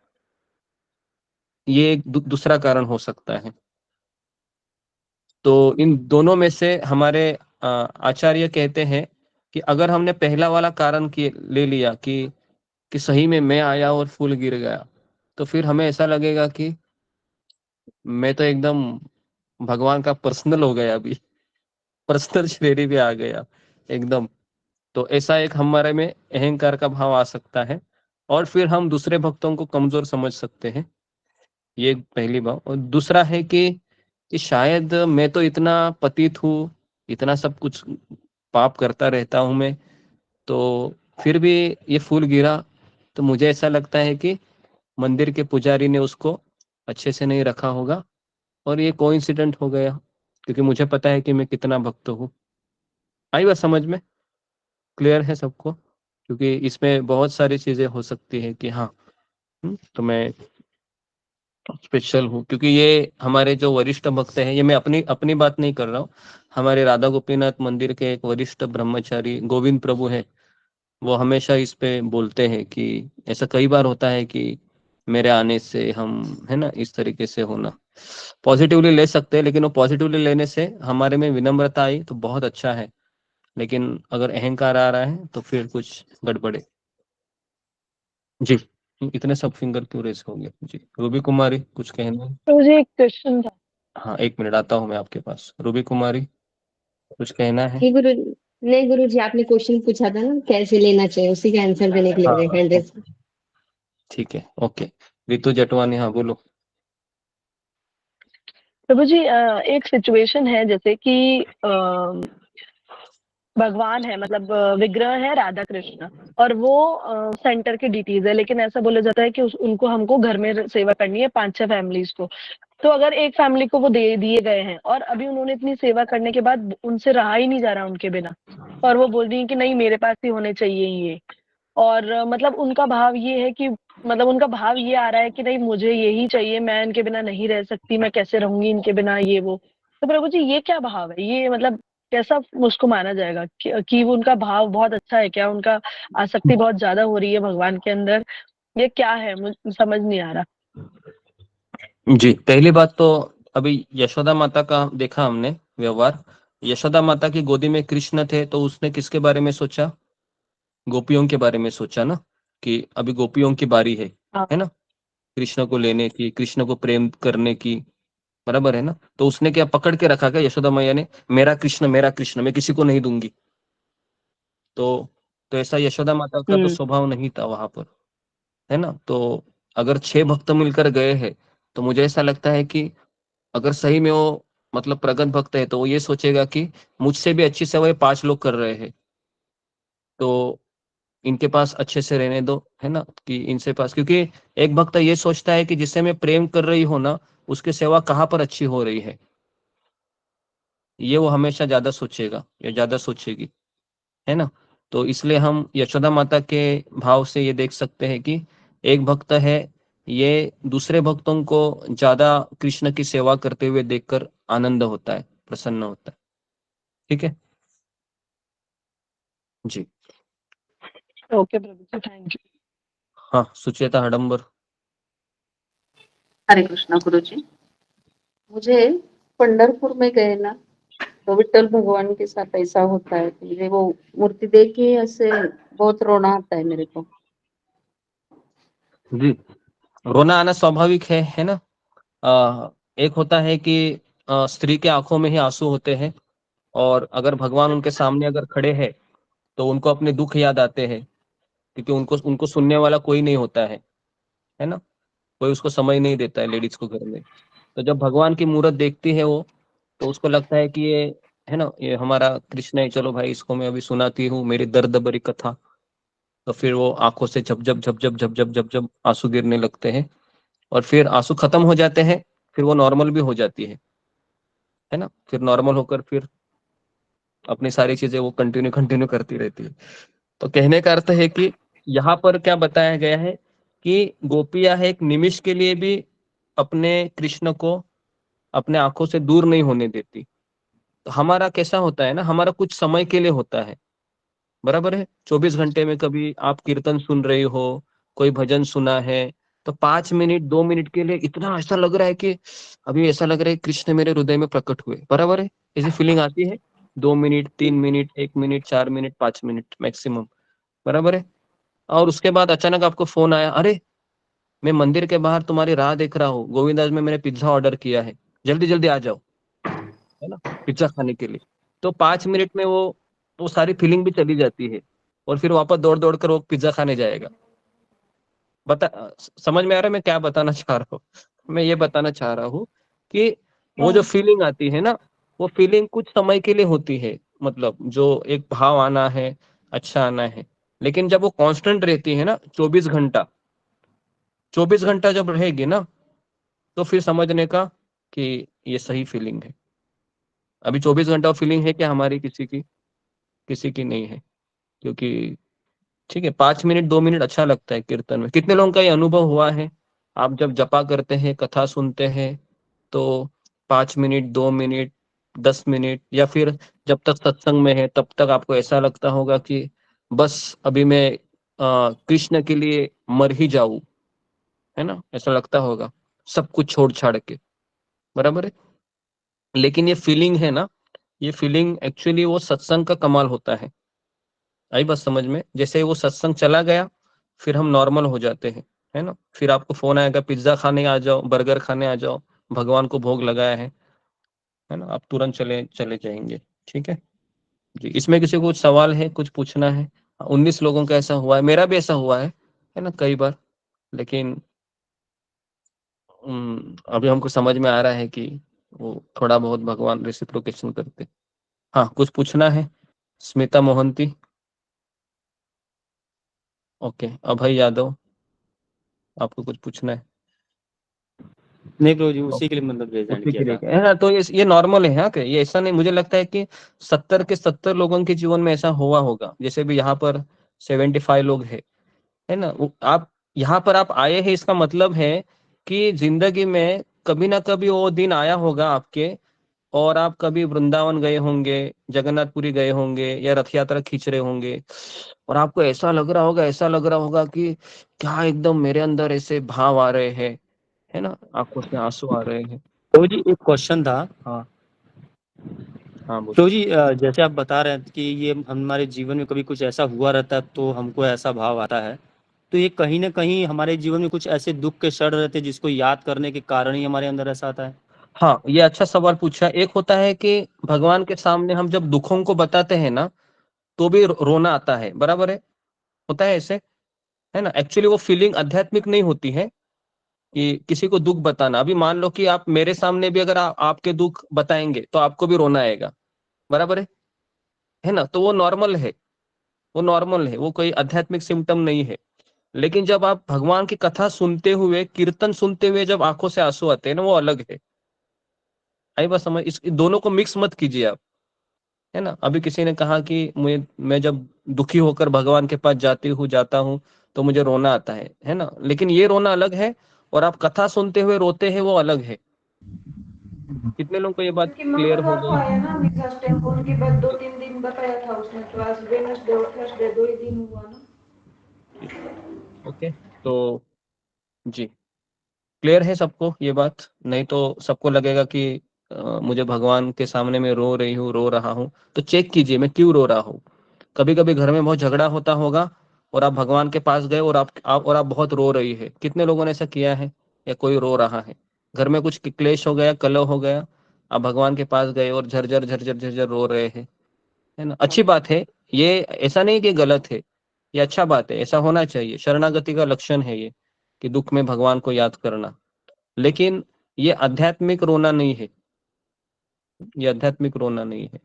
ये एक दूसरा कारण हो सकता है। तो इन दोनों में से हमारे आचार्य कहते हैं कि अगर हमने पहला वाला कारण ले लिया कि सही में मैं आया और फूल गिर गया, तो फिर हमें ऐसा लगेगा कि मैं तो एकदम भगवान का पर्सनल हो गया, अभी पर्सनल श्रेणी भी आ गया एकदम। तो ऐसा एक हमारे में अहंकार का भाव आ सकता है और फिर हम दूसरे भक्तों को कमजोर समझ सकते हैं। ये पहली बात। और दूसरा है कि शायद मैं तो इतना पतित हूँ, इतना सब कुछ पाप करता रहता हूँ मैं, तो फिर भी ये फूल गिरा तो मुझे ऐसा लगता है कि मंदिर के पुजारी ने उसको अच्छे से नहीं रखा होगा और ये कोइंसिडेंट हो गया, क्योंकि मुझे पता है कि मैं कितना भक्त हूँ। आई बात समझ में? क्लियर है सबको? क्योंकि इसमें बहुत सारी चीजें हो सकती है कि हाँ, तो मैं स्पेशल हूँ, क्योंकि ये हमारे जो वरिष्ठ भक्त हैं, ये मैं अपनी अपनी बात नहीं कर रहा हूँ, हमारे राधा गोपीनाथ मंदिर के एक वरिष्ठ ब्रह्मचारी गोविंद प्रभु है, वो हमेशा इस पे बोलते हैं कि ऐसा कई बार होता है कि मेरे आने से हम, है ना, इस तरीके से होना पॉजिटिवली ले सकते हैं, लेकिन वो पॉजिटिवली लेने से हमारे में विनम्रता आई तो बहुत अच्छा है, लेकिन अगर अहंकार आ रहा है तो फिर कुछ गड़बड़े। जी, इतने सब फिंगर क्यों रेस हो गए? जी, रूबी कुमारी कुछ कहना है? तो मुझे एक क्वेश्चन था। हाँ, एक मिनट, आता हूँ मैं आपके पास। रूबी कुमारी कुछ कहना है? नहीं गुरु, नहीं गुरु जी, आपने क्वेश्चन पूछा था ना कैसे लेना चाहिए, उसी का आंसर देने के लिए हाँ हुए हाँ, हैंड रेज। ठीक है, ओके। रितु जटवानी, हाँ बोलो। प्रभु जी, एक सिचुएशन है जैसे कि भगवान है, मतलब विग्रह है राधा कृष्ण, और वो सेंटर के डीटीज है, लेकिन ऐसा बोला जाता है कि उनको हमको घर में सेवा करनी है 5-6 फैमिलीज को। तो अगर एक फैमिली को वो दे दिए गए हैं और अभी उन्होंने इतनी सेवा करने के बाद उनसे रहा ही नहीं जा रहा उनके बिना, और वो बोल रही है कि नहीं मेरे पास ही होने चाहिए ये, और मतलब उनका भाव ये है कि, मतलब उनका भाव ये आ रहा है कि नहीं मुझे यही चाहिए, मैं इनके बिना नहीं रह सकती, मैं कैसे रहूंगी इनके बिना, ये वो। तो प्रभु जी ये क्या भाव है, ये मतलब कैसा उसको माना जाएगा कि वो उनका भाव बहुत अच्छा है क्या, उनका आसक्ति बहुत ज्यादा हो रही है भगवान के अंदर, ये क्या है, मुझे समझ नहीं आ रहा। जी, पहली बात तो अभी यशोदा माता का देखा हमने व्यवहार। यशोदा माता की गोदी में कृष्ण थे तो उसने किसके बारे में सोचा? गोपियों के बारे में सोचा ना, कि अभी गोपियों की बारी है ना, कृष्ण को लेने की, कृष्ण को प्रेम करने की, बराबर है ना। तो उसने क्या पकड़ के रखा क्या यशोदा मैया ने, मेरा कृष्ण मैं किसी को नहीं दूंगी? तो ऐसा यशोदा माता का तो स्वभाव नहीं था वहां पर, है ना। तो अगर 6 भक्त मिलकर गए हैं तो मुझे ऐसा लगता है कि अगर सही में वो मतलब प्रगत भक्त है तो वो ये सोचेगा कि मुझसे भी अच्छी सेवा 5 लोग कर रहे हैं, तो इनके पास अच्छे से रहने दो, है ना, कि इनसे पास, क्योंकि एक भक्त ये सोचता है कि जिससे मैं प्रेम कर रही हूँ ना, उसकी सेवा कहाँ पर अच्छी हो रही है, ये वो हमेशा ज्यादा सोचेगा या ज्यादा सोचेगी, है ना। तो इसलिए हम यशोदा माता के भाव से ये देख सकते हैं कि एक भक्त है, ये दूसरे भक्तों को ज्यादा कृष्ण की सेवा करते हुए देखकर आनंद होता है, प्रसन्न होता है। ठीक है जी। Okay Prabhu ji, thank you. हाँ, सुचेता हडम्बर। हरे कृष्णा गुरु जी, मुझे पंढरपुर में गए ना, तो विट्ठल भगवान के साथ ऐसा होता है कि मुझे वो मूर्ति देख के ऐसे बहुत रोना आता है मेरे को। जी, रोना आना स्वाभाविक है ना। एक होता है कि स्त्री के आंखों में ही आंसू होते हैं, और अगर भगवान उनके सामने अगर खड़े हैं तो उनको अपने दुख याद आते हैं, क्योंकि उनको उनको सुनने वाला कोई नहीं होता है ना। कोई उसको समय नहीं देता है लेडीज को घर में। तो जब भगवान की मूरत देखती है वो, तो उसको लगता है कि ये है ना, ये हमारा कृष्ण है, चलो भाई इसको मैं अभी सुनाती हूँ मेरी दर्द भरी कथा। तो फिर वो आंखों से झपझप झपझप झपझप झपझप आंसू गिरने लगते हैं, और फिर आंसू खत्म हो जाते हैं, फिर वो नॉर्मल भी हो जाती है ना। फिर नॉर्मल होकर फिर अपनी सारी चीजें वो कंटिन्यू कंटिन्यू करती रहती है। तो कहने का अर्थ है कि यहाँ पर क्या बताया गया है कि गोपियां है एक निमिष के लिए भी अपने कृष्ण को अपने आंखों से दूर नहीं होने देती। तो हमारा कैसा होता है ना, हमारा कुछ समय के लिए होता है, बराबर है। 24 घंटे में कभी आप कीर्तन सुन रही हो, कोई भजन सुना है, तो 5 मिनट 2 मिनट के लिए इतना ऐसा लग रहा है कि अभी ऐसा लग रहा है कृष्ण मेरे हृदय में प्रकट हुए, बराबर है। ऐसी फीलिंग आती है। 2 minute 3 minute 1 minute 4 minute 5 minute maximum, बराबर है। और उसके बाद अचानक आपको फोन आया, अरे मैं मंदिर के बाहर तुम्हारी राह देख रहा हूँ, गोविंदास में मैंने पिज्जा ऑर्डर किया है, जल्दी जल्दी आ जाओ, है ना, पिज्जा खाने के लिए। तो 5 मिनट में वो सारी फीलिंग भी चली जाती है, और फिर वापस दौड़ दौड़ कर वो पिज्जा खाने जाएगा। बता, समझ में आ रहा है मैं क्या बताना चाह रहा हूँ? मैं ये बताना चाह रहा हूँ कि वो जो फीलिंग आती है ना, वो फीलिंग कुछ समय के लिए होती है, मतलब जो एक भाव आना है, अच्छा आना है। लेकिन जब वो कांस्टेंट रहती है ना, 24 घंटा जब रहेगी ना, तो फिर समझने का कि ये सही फीलिंग है। अभी 24 घंटा फीलिंग है क्या हमारी? किसी की नहीं है। क्योंकि ठीक है, 5 मिनट 2 मिनट अच्छा लगता है कीर्तन में। कितने लोगों का ये अनुभव हुआ है? आप जब जपा करते हैं, कथा सुनते हैं, तो 5 मिनट 2 मिनट 10 मिनट, या फिर जब तक सत्संग में है तब तक आपको ऐसा लगता होगा कि बस अभी मैं कृष्ण के लिए मर ही जाऊं, है ना, ऐसा लगता होगा, सब कुछ छोड़ छाड़ के, बराबर है। लेकिन ये फीलिंग है ना, ये फीलिंग एक्चुअली वो सत्संग का कमाल होता है। आई बात समझ में? जैसे वो सत्संग चला गया, फिर हम नॉर्मल हो जाते हैं, है ना। फिर आपको फोन आएगा, पिज्जा खाने आ जाओ, बर्गर खाने आ जाओ, भगवान को भोग लगाया है ना, आप तुरंत चले चले जाएंगे। ठीक है जी। इसमें किसी को कुछ सवाल है, कुछ पूछना है? 19 लोगों का ऐसा हुआ है, मेरा भी ऐसा हुआ है ना, कई बार। लेकिन अभी हमको समझ में आ रहा है कि वो थोड़ा बहुत भगवान रेसिप्रोकेशन करते। हाँ, कुछ पूछना है? स्मिता मोहंती, ओके। अभय यादव, आपको कुछ पूछना है? नहीं प्रभु जी, उसी के लिए मतलब प्रेजेंट उसी किया के लिए था। है ना। तो ये नॉर्मल है, हाँ। कि ये ऐसा नहीं, मुझे लगता है कि 70 के 70 लोगों के जीवन में ऐसा हुआ होगा। जैसे भी यहाँ पर 75 लोग है ना। आप यहाँ पर आप आए हैं, इसका मतलब है कि जिंदगी में कभी ना कभी वो दिन आया होगा आपके, और आप कभी वृंदावन गए होंगे, जगन्नाथपुरी गए होंगे, या रथ यात्रा खींच रहे होंगे, और आपको ऐसा लग रहा होगा, ऐसा लग रहा होगा कि क्या एकदम मेरे अंदर ऐसे भाव आ रहे हैं, है ना, आंखों से आंसू आ रहे हैं। प्रभु जी एक क्वेश्चन था। हाँ हाँ, बोलो। प्रभु जी जैसे आप बता रहे हैं कि ये हमारे जीवन में कभी कुछ ऐसा हुआ रहता है तो हमको ऐसा भाव आता है, तो ये कहीं ना कहीं हमारे जीवन में कुछ ऐसे दुख के क्षण रहते हैं जिसको याद करने के कारण ही हमारे अंदर ऐसा आता है। हाँ, ये अच्छा सवाल पूछा। एक होता है कि भगवान के सामने हम जब दुखों को बताते हैं ना, तो भी रोना आता है, बराबर है, होता है ऐसे, है ना। एक्चुअली वो फीलिंग आध्यात्मिक नहीं होती है कि किसी को दुख बताना। अभी मान लो कि आप मेरे सामने भी अगर आपके दुख बताएंगे तो आपको भी रोना आएगा, बराबर है ना। तो वो नॉर्मल है, वो नॉर्मल है, वो कोई आध्यात्मिक सिम्टम नहीं है। लेकिन जब आप भगवान की कथा सुनते हुए, कीर्तन सुनते हुए जब आंखों से आंसू आते हैं ना, वो अलग है। आई बात समझ? इस दोनों को मिक्स मत कीजिए आप, है ना। अभी किसी ने कहा कि मैं जब दुखी होकर भगवान के पास जाता हूँ तो मुझे रोना आता है ना। लेकिन ये रोना अलग है, और आप कथा सुनते हुए रोते हैं, वो अलग है। कितने लोगों को ये बात क्योंकि क्लियर हो मंगलवार को गई? आया ना मिथास टेम्पल के बाद 2-3 दिन बताया था उसने, तो आज वेडनेसडे और थर्सडे 2 ही दिन हुआ ना। ओके, तो जी, क्लियर है सबको ये बात? नहीं तो सबको लगेगा कि मुझे भगवान के सामने मैं रो रही हूँ, रो रहा हूँ, तो चेक कीजिए मैं क्यों रो रहा हूँ। कभी कभी घर में बहुत झगड़ा होता होगा और आप भगवान के पास गए और आप बहुत रो रही है। कितने लोगों ने ऐसा किया है? या कोई रो रहा है, घर में कुछ क्लेश हो गया, कलह हो गया, आप भगवान के पास गए और झरझर झरझर झरझर रो रहे हैं, है ना। अच्छी बात है ये, ऐसा नहीं कि गलत है, ये अच्छा बात है, ऐसा होना चाहिए, शरणागति का लक्षण है ये, कि दुख में भगवान को याद करना। लेकिन ये आध्यात्मिक रोना नहीं है, ये आध्यात्मिक रोना नहीं है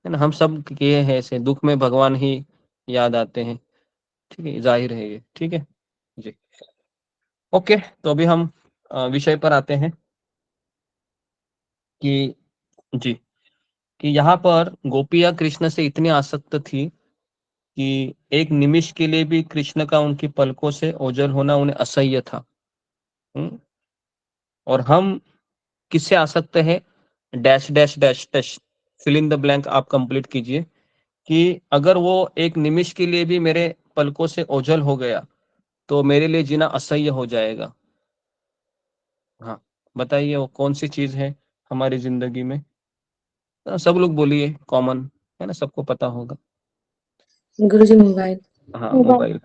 ना। हम सब किए हैं ऐसे, दुख में भगवान ही याद आते हैं, ठीक है, जाहिर है ये, ठीक है जी। ओके, तो अभी हम विषय पर आते हैं कि जी, कि यहाँ पर गोपियां कृष्ण से इतनी आसक्त थी कि एक निमिष के लिए भी कृष्ण का उनकी पलकों से ओझल होना उन्हें असह्य था। और हम किससे आसक्त है? Dash dash dash dash, fill in the blank आप कंप्लीट कीजिए, कि अगर वो एक निमिष के लिए भी मेरे पलकों से ओझल हो गया तो मेरे लिए जीना असह्य हो जाएगा। हाँ, बताइए वो कौन सी चीज है हमारी जिंदगी में? सब लोग बोलिए, कॉमन है ना, सबको पता होगा। गुरुजी मोबाइल। हाँ, मोबाइल।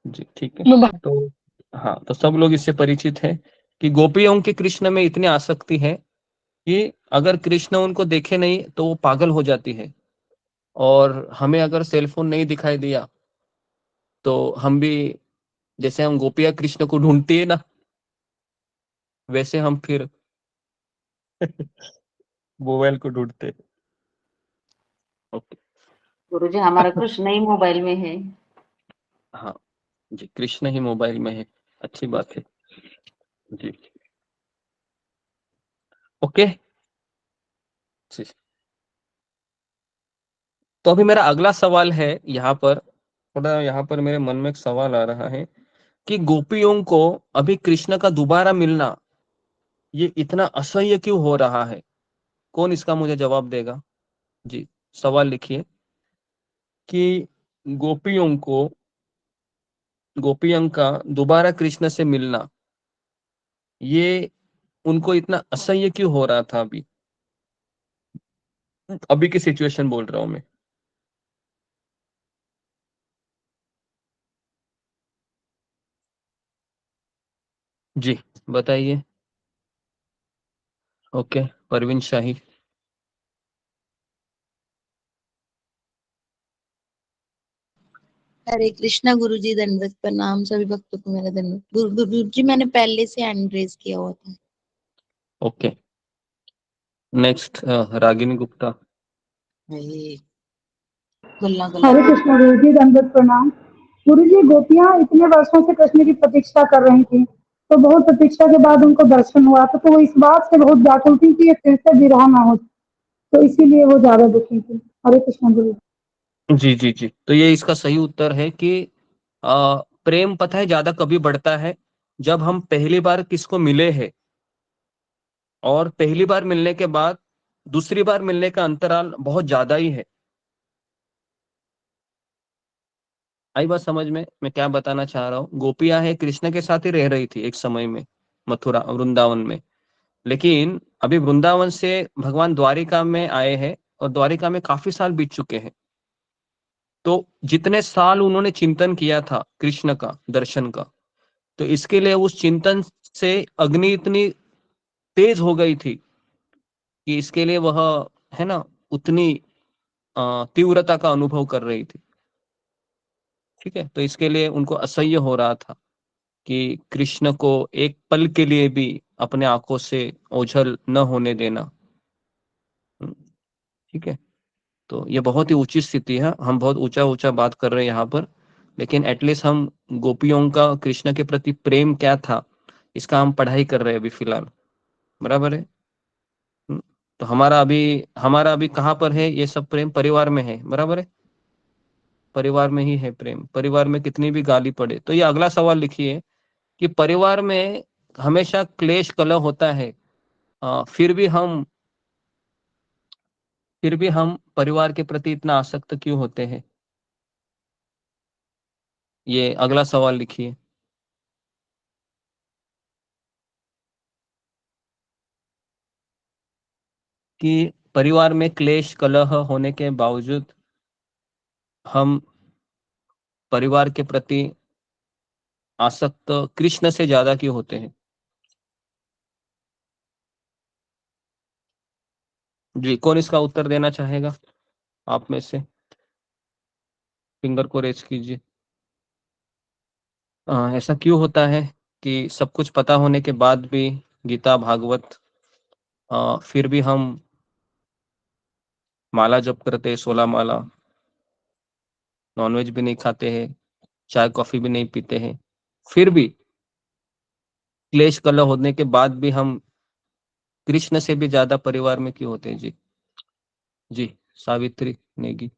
जी, ठीक है। तो हाँ, तो सब लोग इससे परिचित है कि गोपियों के कृष्ण में इतनी आसक्ति है कि अगर कृष्ण उनको देखे नहीं तो वो पागल हो जाती है। और हमें अगर सेलफोन नहीं दिखाई दिया तो हम भी, जैसे हम गोपिया कृष्ण को ढूंढती है ना, वैसे हम फिर मोबाइल को ढूंढते हैं। ओके, गुरुजी हमारा कृष्ण ही मोबाइल में है। हाँ जी, कृष्ण ही मोबाइल में है, अच्छी बात है जी। ओके जी। तो अभी मेरा अगला सवाल है, यहाँ पर थोड़ा, यहाँ पर मेरे मन में एक सवाल आ रहा है कि गोपियों को अभी कृष्ण का दोबारा मिलना ये इतना असह्य क्यों हो रहा है? कौन इसका मुझे जवाब देगा? जी, सवाल लिखिए कि गोपियों को, गोपियों का दोबारा कृष्ण से मिलना ये उनको इतना असह्य क्यों हो रहा था? अभी की सिचुएशन बोल रहा हूं मैं। जी, बताइए। ओके, परवीन शाही। हरे कृष्णा गुरुजी, दंडवत प्रणाम सभी भक्तों को मेरा दंडवत। गुरुजी मैंने पहले से हैंड रेज किया हुआ था। Okay, next Ragini Gupta. गल्ला गल्ला हरे कृष्ण गुरुजी, दंडवत प्रणाम। गुरुजी, गोपियां इतने वर्षों से कृष्ण की प्रतीक्षा कर रही थी, तो बहुत प्रतीक्षा के बाद उनको दर्शन हुआ, तो वो इस बात से बहुत व्याकुल थी कि ये फिर से विरह ना हो, तो इसीलिए वो ज्यादा दुखी थी। हरे कृष्ण गुरु। जी जी जी, तो ये इसका सही उत्तर है कि प्रेम पता है ज्यादा कभी बढ़ता है जब हम पहली बार किसको मिले हैं, और पहली बार मिलने के बाद दूसरी बार मिलने का अंतराल बहुत ज्यादा ही है। आई बात समझ में? मैं क्या बताना चाह रहा हूँ, गोपियां है कृष्ण के साथ ही रह रही थी एक समय में, मथुरा वृंदावन में। लेकिन अभी वृंदावन से भगवान द्वारिका में आए हैं और द्वारिका में काफी साल बीत चुके हैं। तो जितने साल उन्होंने चिंतन किया था कृष्ण का दर्शन का, तो इसके लिए उस चिंतन से अग्नि इतनी तेज हो गई थी कि इसके लिए वह, है ना, उतनी तीव्रता का अनुभव कर रही थी। ठीक है, तो इसके लिए उनको असह्य हो रहा था कि कृष्ण को एक पल के लिए भी अपने आंखों से ओझल न होने देना। ठीक है, तो ये बहुत ही ऊंची स्थिति है, हम बहुत ऊंचा ऊंचा बात कर रहे हैं यहाँ पर, लेकिन एटलीस्ट हम गोपियों का कृष्ण के प्रति प्रेम क्या था इसका हम पढ़ाई कर रहे हैं अभी फिलहाल, बराबर है। तो हमारा अभी कहाँ पर है ये सब प्रेम? परिवार में है, बराबर है, परिवार में ही है प्रेम। परिवार में कितनी भी गाली पड़े, तो ये अगला सवाल लिखिए कि परिवार में हमेशा क्लेश कलह होता है, फिर भी हम परिवार के प्रति इतना आसक्त क्यों होते हैं? ये अगला सवाल लिखिए। कि परिवार में क्लेश कलह होने के बावजूद हम परिवार के प्रति आसक्त कृष्ण से ज्यादा क्यों होते हैं? जी, कौन इसका उत्तर देना चाहेगा आप में से? फिंगर को रेज कीजिए। ऐसा क्यों होता है कि सब कुछ पता होने के बाद भी गीता भागवत फिर भी हम माला जप करते हैं, 16 माला, नॉनवेज भी नहीं खाते हैं, चाय कॉफी भी नहीं पीते हैं, फिर भी क्लेश कलह होने के बाद भी हम कृष्ण से भी ज्यादा परिवार में क्यों होते हैं? जी जी, सावित्री नेगी।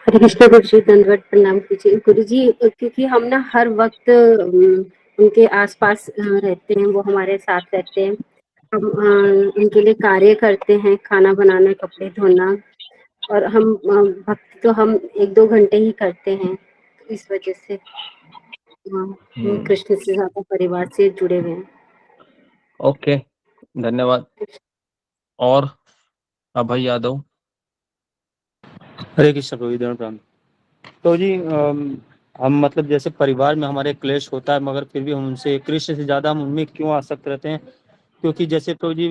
हरे कृष्णा गुरु जी, दंडवत प्रणाम कीजिए गुरु जी। क्योंकि हम ना हर वक्त उनके आसपास रहते हैं, वो हमारे साथ रहते हैं, हम उनके लिए कार्य करते हैं, खाना बनाना, कपड़े धोना, और हम भक्ति तो हम 1-2 घंटे ही करते हैं, तो इस वजह से हम कृष्ण से ज्यादा परिवार से जुड़े हुए हैं। ओके, धन्यवाद। और अभय यादव। हरे कृष्ण प्रभु, दंड प्रणाम। तो जी हम मतलब जैसे परिवार में हमारे क्लेश होता है, मगर फिर भी हम उनसे कृष्ण से ज्यादा हम उनमें क्यों आसक्त रहते हैं? क्योंकि जैसे तो जी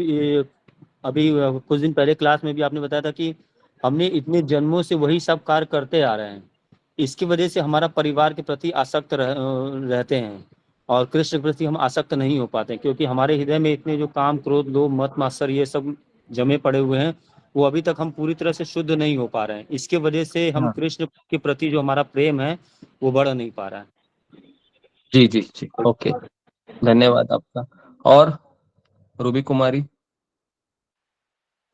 अभी कुछ दिन पहले क्लास में भी आपने बताया था कि हमने इतने जन्मों से वही सब कार्य करते आ रहे हैं, इसकी वजह से हमारा परिवार के प्रति आसक्त रहते हैं और कृष्ण के प्रति हम आसक्त नहीं हो पाते, क्योंकि हमारे हृदय में इतने जो काम, क्रोध, लोभ, मत, मात्सर्य ये सब जमे पड़े हुए हैं, वो अभी तक हम पूरी तरह से शुद्ध नहीं हो पा रहे हैं। इसके वजह से हम कृष्ण के प्रति जो हमारा प्रेम है वो बढ़ नहीं पा रहा है। जी जी जी, ओके, धन्यवाद आपका। और रूबी कुमारी।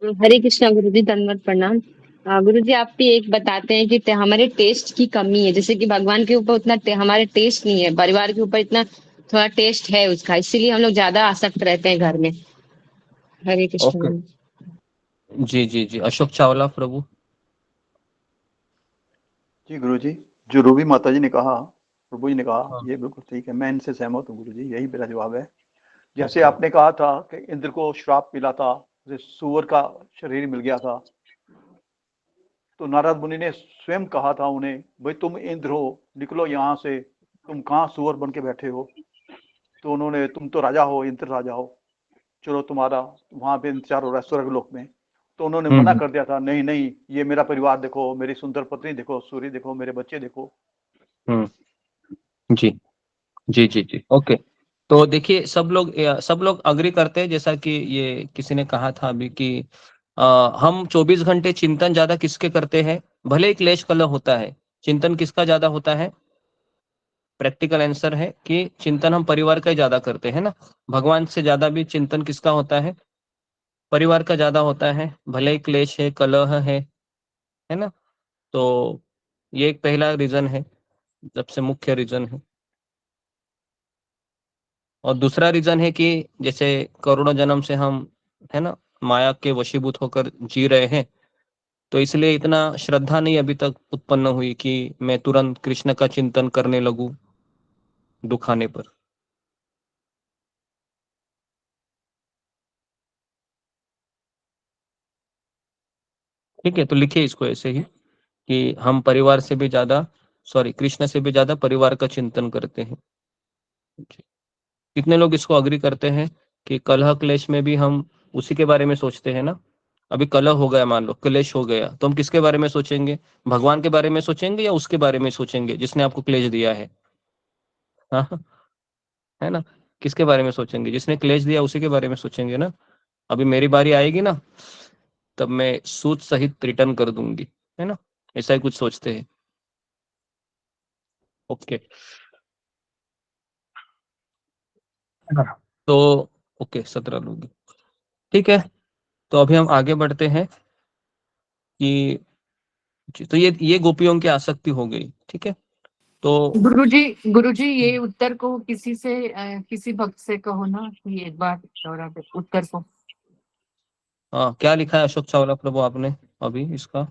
हरे कृष्णा गुरु जी, दंडवत प्रणाम। गुरु जी, आप भी एक बताते हैं कि हमारे टेस्ट की कमी है, जैसे कि भगवान के ऊपर उतना हमारे टेस्ट नहीं है, परिवार के ऊपर इतना थोड़ा टेस्ट है उसका, इसीलिए हम लोग ज्यादा आसक्त रहते हैं घर में। हरे कृष्ण ओके, गुरु। जी जी जी, अशोक चावला प्रभु। जी गुरु जी, जो रूबी माता जी ने कहा, प्रभु जी ने कहा, ये बिल्कुल ठीक है, मैं इनसे सहमत हूँ गुरु जी, यही मेरा जवाब है। जैसे आपने कहा था कि इंद्र को श्राप मिला था, जैसे सूअर का शरीर मिल गया था, तो नारद मुनि ने स्वयं कहा था उन्हें, भाई तुम इंद्र हो, निकलो यहाँ से, तुम कहाँ सूअर बन के बैठे हो? तो उन्होंने, तुम तो राजा हो, इंद्र राजा हो, चलो तुम्हारा वहां पे इंतजार हो रहा है स्वर्ग लोक में। तो उन्होंने मना कर दिया था, नहीं नहीं, ये मेरा परिवार देखो, मेरी सुंदर पत्नी देखो, सूर्य देखो, मेरे बच्चे देखो। जी जी जी जी, ओके। तो देखिए, सब लोग अग्री करते हैं, जैसा कि ये किसी ने कहा था अभी कि हम 24 घंटे चिंतन ज्यादा किसके करते हैं? भले ही क्लेश कलह होता है, चिंतन किसका ज्यादा होता है? प्रैक्टिकल आंसर है कि चिंतन हम परिवार का ही ज्यादा करते हैं ना। भगवान से ज्यादा भी चिंतन किसका होता है? परिवार का ज्यादा होता है, भले ही क्लेश है, कलह है ना। तो ये एक पहला रीजन है, सबसे मुख्य रीजन है। और दूसरा रीजन है कि जैसे करोड़ों जन्म से हम, है ना, माया के वशीभूत होकर जी रहे हैं, तो इसलिए इतना श्रद्धा नहीं अभी तक उत्पन्न हुई कि मैं तुरंत कृष्ण का चिंतन करने लगूं दुख आने पर। ठीक है, तो लिखिए इसको ऐसे ही कि हम परिवार से भी ज्यादा, सॉरी, कृष्ण से भी ज्यादा परिवार का चिंतन करते हैं। कितने लोग इसको अग्री करते हैं कि कलह क्लेश में भी हम उसी के बारे में सोचते हैं ना? अभी कलह हो गया, मान लो क्लेश हो गया, तो हम किसके बारे में सोचेंगे? भगवान के बारे में सोचेंगे या उसके बारे में सोचेंगे जिसने आपको क्लेश दिया है? हाँ, है ना? किसके बारे में सोचेंगे? जिसने क्लेश दिया उसी के बारे में सोचेंगे ना। अभी मेरी बारी आएगी ना, तब मैं सूद सहित रिटर्न कर दूंगी, है ना? ऐसा ही कुछ सोचते हैं। ओके, तो ओके, 17 लोग, ठीक है। तो अभी हम आगे बढ़ते हैं कि तो ये गोपियों की आसक्ति हो गई, ठीक है। तो गुरुजी ये उत्तर को किसी से किसी भक्त से कहो ना कि एक बार दोहरा दे उत्तर को। हाँ, क्या लिखा है अशोक चावला प्रभु आपने अभी इसका?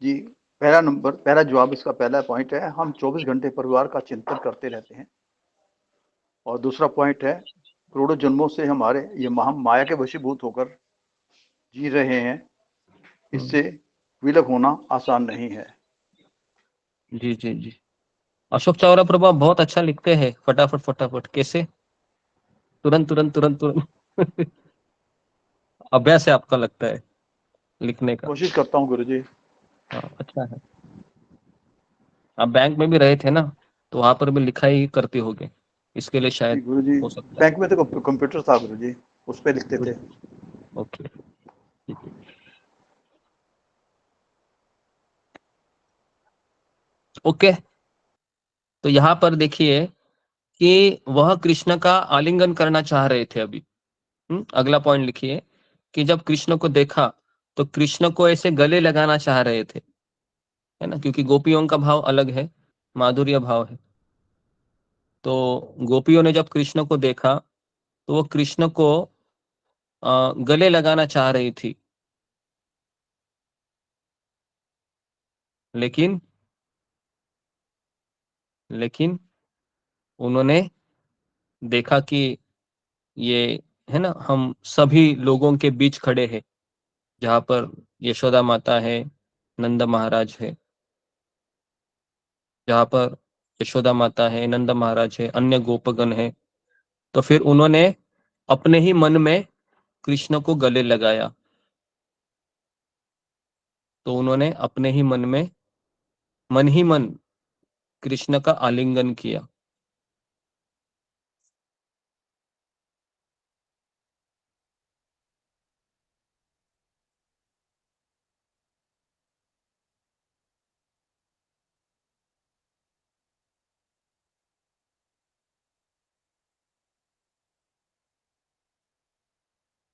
जी, पहला जवाब इसका पहला पॉइंट है, हम 24 घंटे परिवार का चिंतन करते रहते हैं। और दूसरा पॉइंट है, करोड़ों जन्मों से हमारे ये हम माया के वशीभूत होकर जी रहे हैं, इससे विलग होना आसान नहीं है। जी जी जी। अशोक चावला प्रभु आप बहुत अच्छा लिखते हैं, फटाफट फटाफट। कैसे? तुरंत तुरंत तुरंत तुरंत अभ्यास है आपका, लगता है लिखने का। कोशिश करता हूँ गुरुजी। हाँ, अच्छा है। आप बैंक में भी रहे थे ना, तो वहां पर भी लिखाई करते होगे, इसके लिए जी शायद गुरुजी, हो सकता बैंक में तो कंप्यूटर था गुरुजी, उस पे लिखते है। थे। ओके। ओके, तो यहाँ पर देखिए कि वह कृष्ण का आलिंगन करना चाह रहे थे अभी। अगला पॉइंट लिखिए कि जब कृष्ण को देखा तो कृष्ण को ऐसे गले लगाना चाह रहे थे, है ना, क्योंकि गोपियों का भाव अलग है, माधुर्य भाव है। तो गोपियों ने जब कृष्ण को देखा तो वो कृष्ण को गले लगाना चाह रही थी, लेकिन लेकिन उन्होंने देखा कि ये, है ना, हम सभी लोगों के बीच खड़े हैं, जहां पर यशोदा माता है, नंद महाराज है, जहां पर यशोदा माता है, नंद महाराज है, अन्य गोपगण है। तो फिर उन्होंने अपने ही मन में कृष्ण को गले लगाया। तो उन्होंने अपने ही मन ही मन कृष्ण का आलिंगन किया।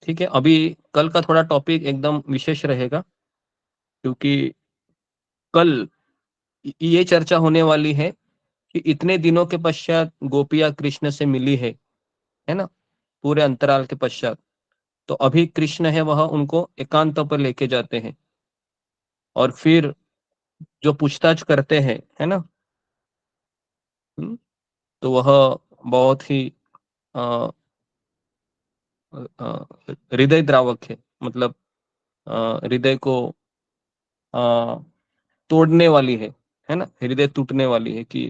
ठीक है, अभी कल का थोड़ा टॉपिक एकदम विशेष रहेगा, क्योंकि कल ये चर्चा होने वाली है कि इतने दिनों के पश्चात गोपिया कृष्ण से मिली है ना, पूरे अंतराल के पश्चात। तो अभी कृष्ण है वह उनको एकांत पर लेके जाते हैं, और फिर जो पूछताछ करते हैं, है ना, तो वह बहुत ही हृदय द्रावक है, मतलब हृदय को तोड़ने वाली है ना, हृदय टूटने वाली है कि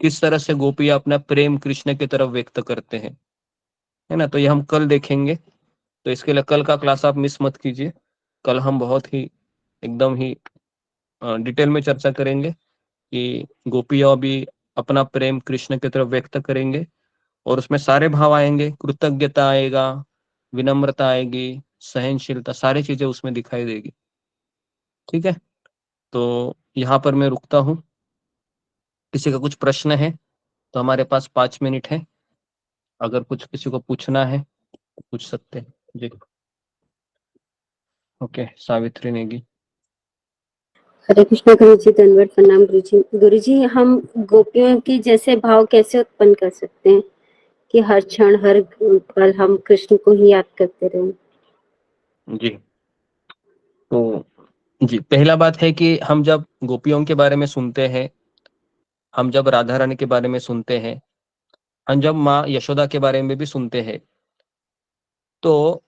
किस तरह से गोपियां अपना प्रेम कृष्ण की तरफ व्यक्त करते हैं, है ना। तो ये हम कल देखेंगे, तो इसके लिए कल का क्लास आप मिस मत कीजिए। कल हम बहुत ही एकदम ही डिटेल में चर्चा करेंगे कि गोपियां भी अपना प्रेम कृष्ण की तरफ व्यक्त करेंगे, और उसमें सारे भाव आएंगे, कृतज्ञता आएगा, विनम्रता आएगी, सहनशीलता, सारी चीजें उसमें दिखाई देगी। ठीक है, तो यहाँ पर मैं रुकता हूँ। किसी का कुछ प्रश्न है तो हमारे पास 5 मिनट है, अगर कुछ किसी को पूछना है तो पूछ सकते हैं जी। ओके, सावित्री नेगी। हरे कृष्णा गुरु जी, धन्यवाद, प्रणाम गुरु जी। गुरु जी, हम गोपियों के जैसे भाव कैसे उत्पन्न कर सकते हैं कि हर क्षण हर पल हम कृष्ण को ही याद करते रहें? जी, तो जी, पहला बात है कि हम जब गोपियों के बारे में सुनते हैं, हम जब राधा रानी के बारे में सुनते हैं, हम जब माँ यशोदा के बारे में भी सुनते हैं, तो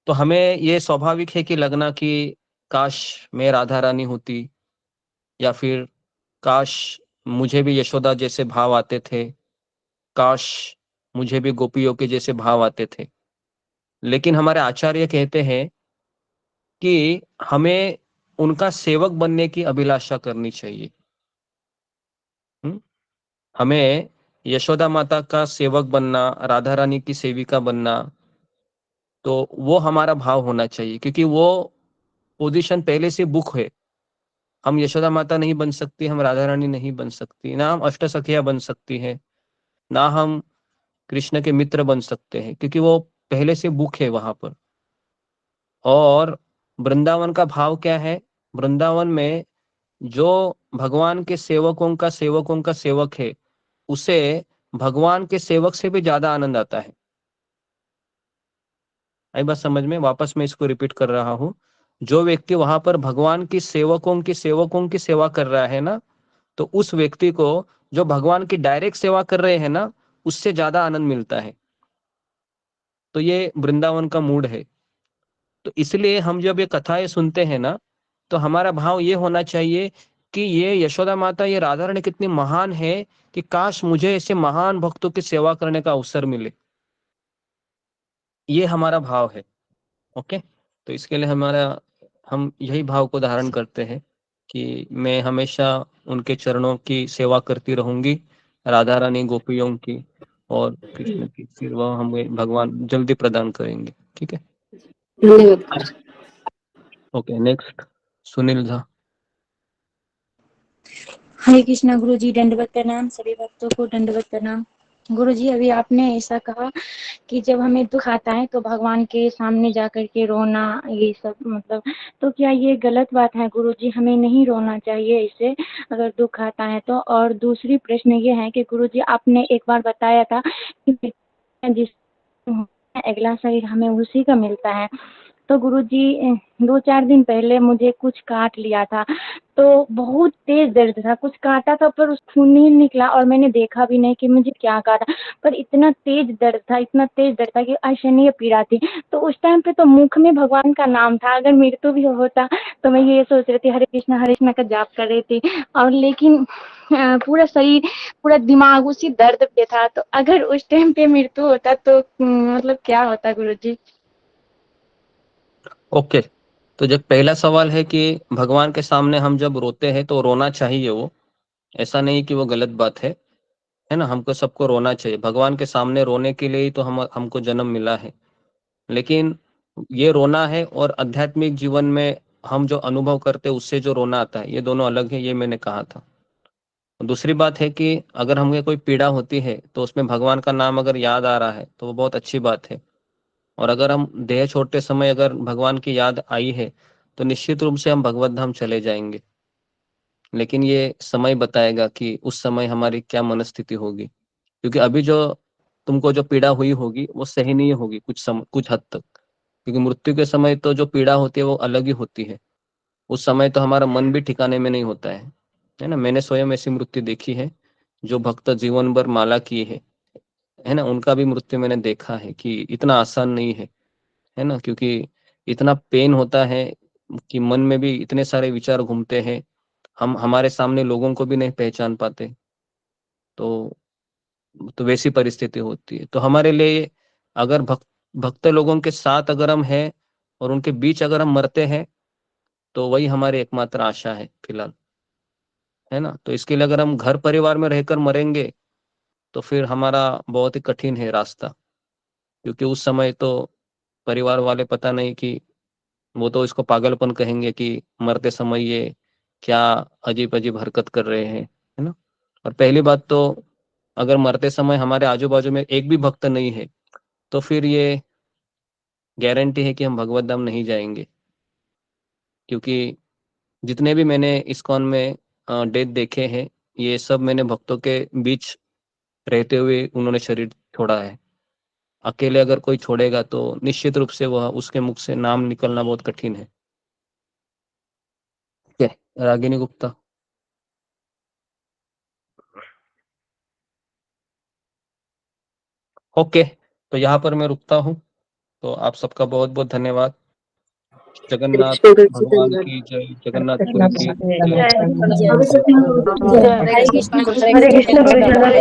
हमें ये स्वाभाविक है कि लगना कि काश मैं राधा रानी होती, या फिर काश मुझे भी यशोदा जैसे भाव आते थे, काश मुझे भी गोपियों के जैसे भाव आते थे। लेकिन हमारे आचार्य कहते हैं कि हमें उनका सेवक बनने की अभिलाषा करनी चाहिए। हमें यशोदा माता का सेवक बनना, राधा रानी की सेविका बनना, तो वो हमारा भाव होना चाहिए, क्योंकि वो पोजीशन पहले से बुक है। हम यशोदा माता नहीं बन सकती, हम राधा रानी नहीं बन सकती, ना हम अष्ट सखिया बन सकती है, ना हम कृष्ण के मित्र बन सकते हैं, क्योंकि वो पहले से बुक है वहां पर। और वृंदावन का भाव क्या है? वृंदावन में जो भगवान के सेवकों का सेवक है, उसे भगवान के सेवक से भी ज्यादा आनंद आता है। आई बात समझ में? वापस मैं इसको रिपीट कर रहा हूं। जो व्यक्ति वहां पर भगवान की सेवकों की सेवा कर रहा है ना, तो उस व्यक्ति को जो भगवान की डायरेक्ट सेवा कर रहे हैं ना, उससे ज्यादा आनंद मिलता है। तो ये वृंदावन का मूड है। तो इसलिए हम जब ये कथाएं सुनते हैं ना, तो हमारा भाव ये होना चाहिए कि ये यशोदा माता, ये राधा रानी कितनी महान है कि काश मुझे ऐसे महान भक्तों की सेवा करने का अवसर मिले। ये हमारा भाव है। ओके, तो इसके लिए हम यही भाव को धारण करते हैं कि मैं हमेशा उनके चरणों की सेवा करती रहूंगी, राधा रानी गोपियों की और कृष्ण की, फिर वह हमें भगवान जल्दी प्रदान करेंगे। ठीक है, धन्यवाद। Okay, next Sunil Jha. हरे कृष्णा गुरु जी, दंडवत प्रणाम। सभी भक्तों को दंडवत प्रणाम। गुरु जी, अभी आपने ऐसा कहा कि जब हमें दुख आता है तो भगवान के सामने जाकर के रोना, ये सब मतलब, तो क्या ये गलत बात है गुरु जी? हमें नहीं रोना चाहिए इससे अगर दुख आता है तो। और दूसरी प्रश्न ये है कि गुरु जी, आपने एक बार बताया था कि जिस अगला शरीर हमें उसी का मिलता है। तो गुरुजी 2-4 दिन पहले मुझे कुछ काट लिया था, तो बहुत तेज दर्द था। कुछ काटा था पर खून नहीं निकला और मैंने देखा भी नहीं कि मुझे क्या काटा, पर इतना तेज दर्द था, इतना तेज दर्द था कि असहनीय पीड़ा थी। तो उस टाइम पे तो मुख में भगवान का नाम था। अगर मृत्यु भी होता तो मैं ये सोच रही थी हरे कृष्णा का जाप कर रही थी, और लेकिन पूरा शरीर, पूरा दिमाग उसी दर्द पे था। तो अगर उस टाइम पे मृत्यु होता तो मतलब क्या होता गुरुजी? ओके, तो जब पहला सवाल है कि भगवान के सामने हम जब रोते हैं तो रोना चाहिए, वो ऐसा नहीं कि वो गलत बात है ना। हमको सबको रोना चाहिए, भगवान के सामने रोने के लिए ही तो हमको जन्म मिला है। लेकिन ये रोना है और आध्यात्मिक जीवन में हम जो अनुभव करते हैं उससे जो रोना आता है, ये दोनों अलग है, ये मैंने कहा था। दूसरी बात है कि अगर हमें कोई पीड़ा होती है तो उसमें भगवान का नाम अगर याद आ रहा है तो वो बहुत अच्छी बात है। और अगर हम देह छोड़ते समय अगर भगवान की याद आई है तो निश्चित रूप से हम भगवत धाम चले जाएंगे। लेकिन ये समय बताएगा कि उस समय हमारी क्या मनस्थिति होगी, क्योंकि अभी जो तुमको जो पीड़ा हुई होगी वो सहनीय होगी कुछ हद तक, क्योंकि मृत्यु के समय तो जो पीड़ा होती है वो अलग ही होती है। उस समय तो हमारा मन भी ठिकाने में नहीं होता है ना। मैंने स्वयं ऐसी मृत्यु देखी है, जो भक्त जीवन भर माला किए है ना, उनका भी मृत्यु मैंने देखा है कि इतना आसान नहीं है ना, क्योंकि इतना पेन होता है कि मन में भी इतने सारे विचार घूमते हैं, हम हमारे सामने लोगों को भी नहीं पहचान पाते। तो वैसी परिस्थिति होती है। तो हमारे लिए अगर भक्त लोगों के साथ अगर हम हैं और उनके बीच अगर हम मरते हैं तो वही हमारी एकमात्र आशा है फिलहाल, है ना। तो इसके लिए अगर हम घर परिवार में रहकर मरेंगे तो फिर हमारा बहुत ही कठिन है रास्ता, क्योंकि उस समय तो परिवार वाले पता नहीं कि वो तो इसको पागलपन कहेंगे कि मरते समय ये क्या अजीब अजीब हरकत कर रहे हैं, है ना। और पहली बात तो अगर मरते समय हमारे आजू बाजू में एक भी भक्त नहीं है तो फिर ये गारंटी है कि हम भगवत धाम नहीं जाएंगे, क्योंकि जितने भी मैंने इस्कॉन में डेथ देखे हैं ये सब मैंने भक्तों के बीच रहते हुए उन्होंने शरीर छोड़ा है। अकेले अगर कोई छोड़ेगा तो निश्चित रूप से वह उसके मुख से नाम निकलना बहुत कठिन है। ठीक है, रागिनी गुप्ता। ओके, तो यहाँ पर मैं रुकता हूँ। तो आप सबका बहुत बहुत धन्यवाद। जगन्नाथ भगवान की जय, जगन्नाथपुरी की जय। हरे कृष्ण धन्यवाद।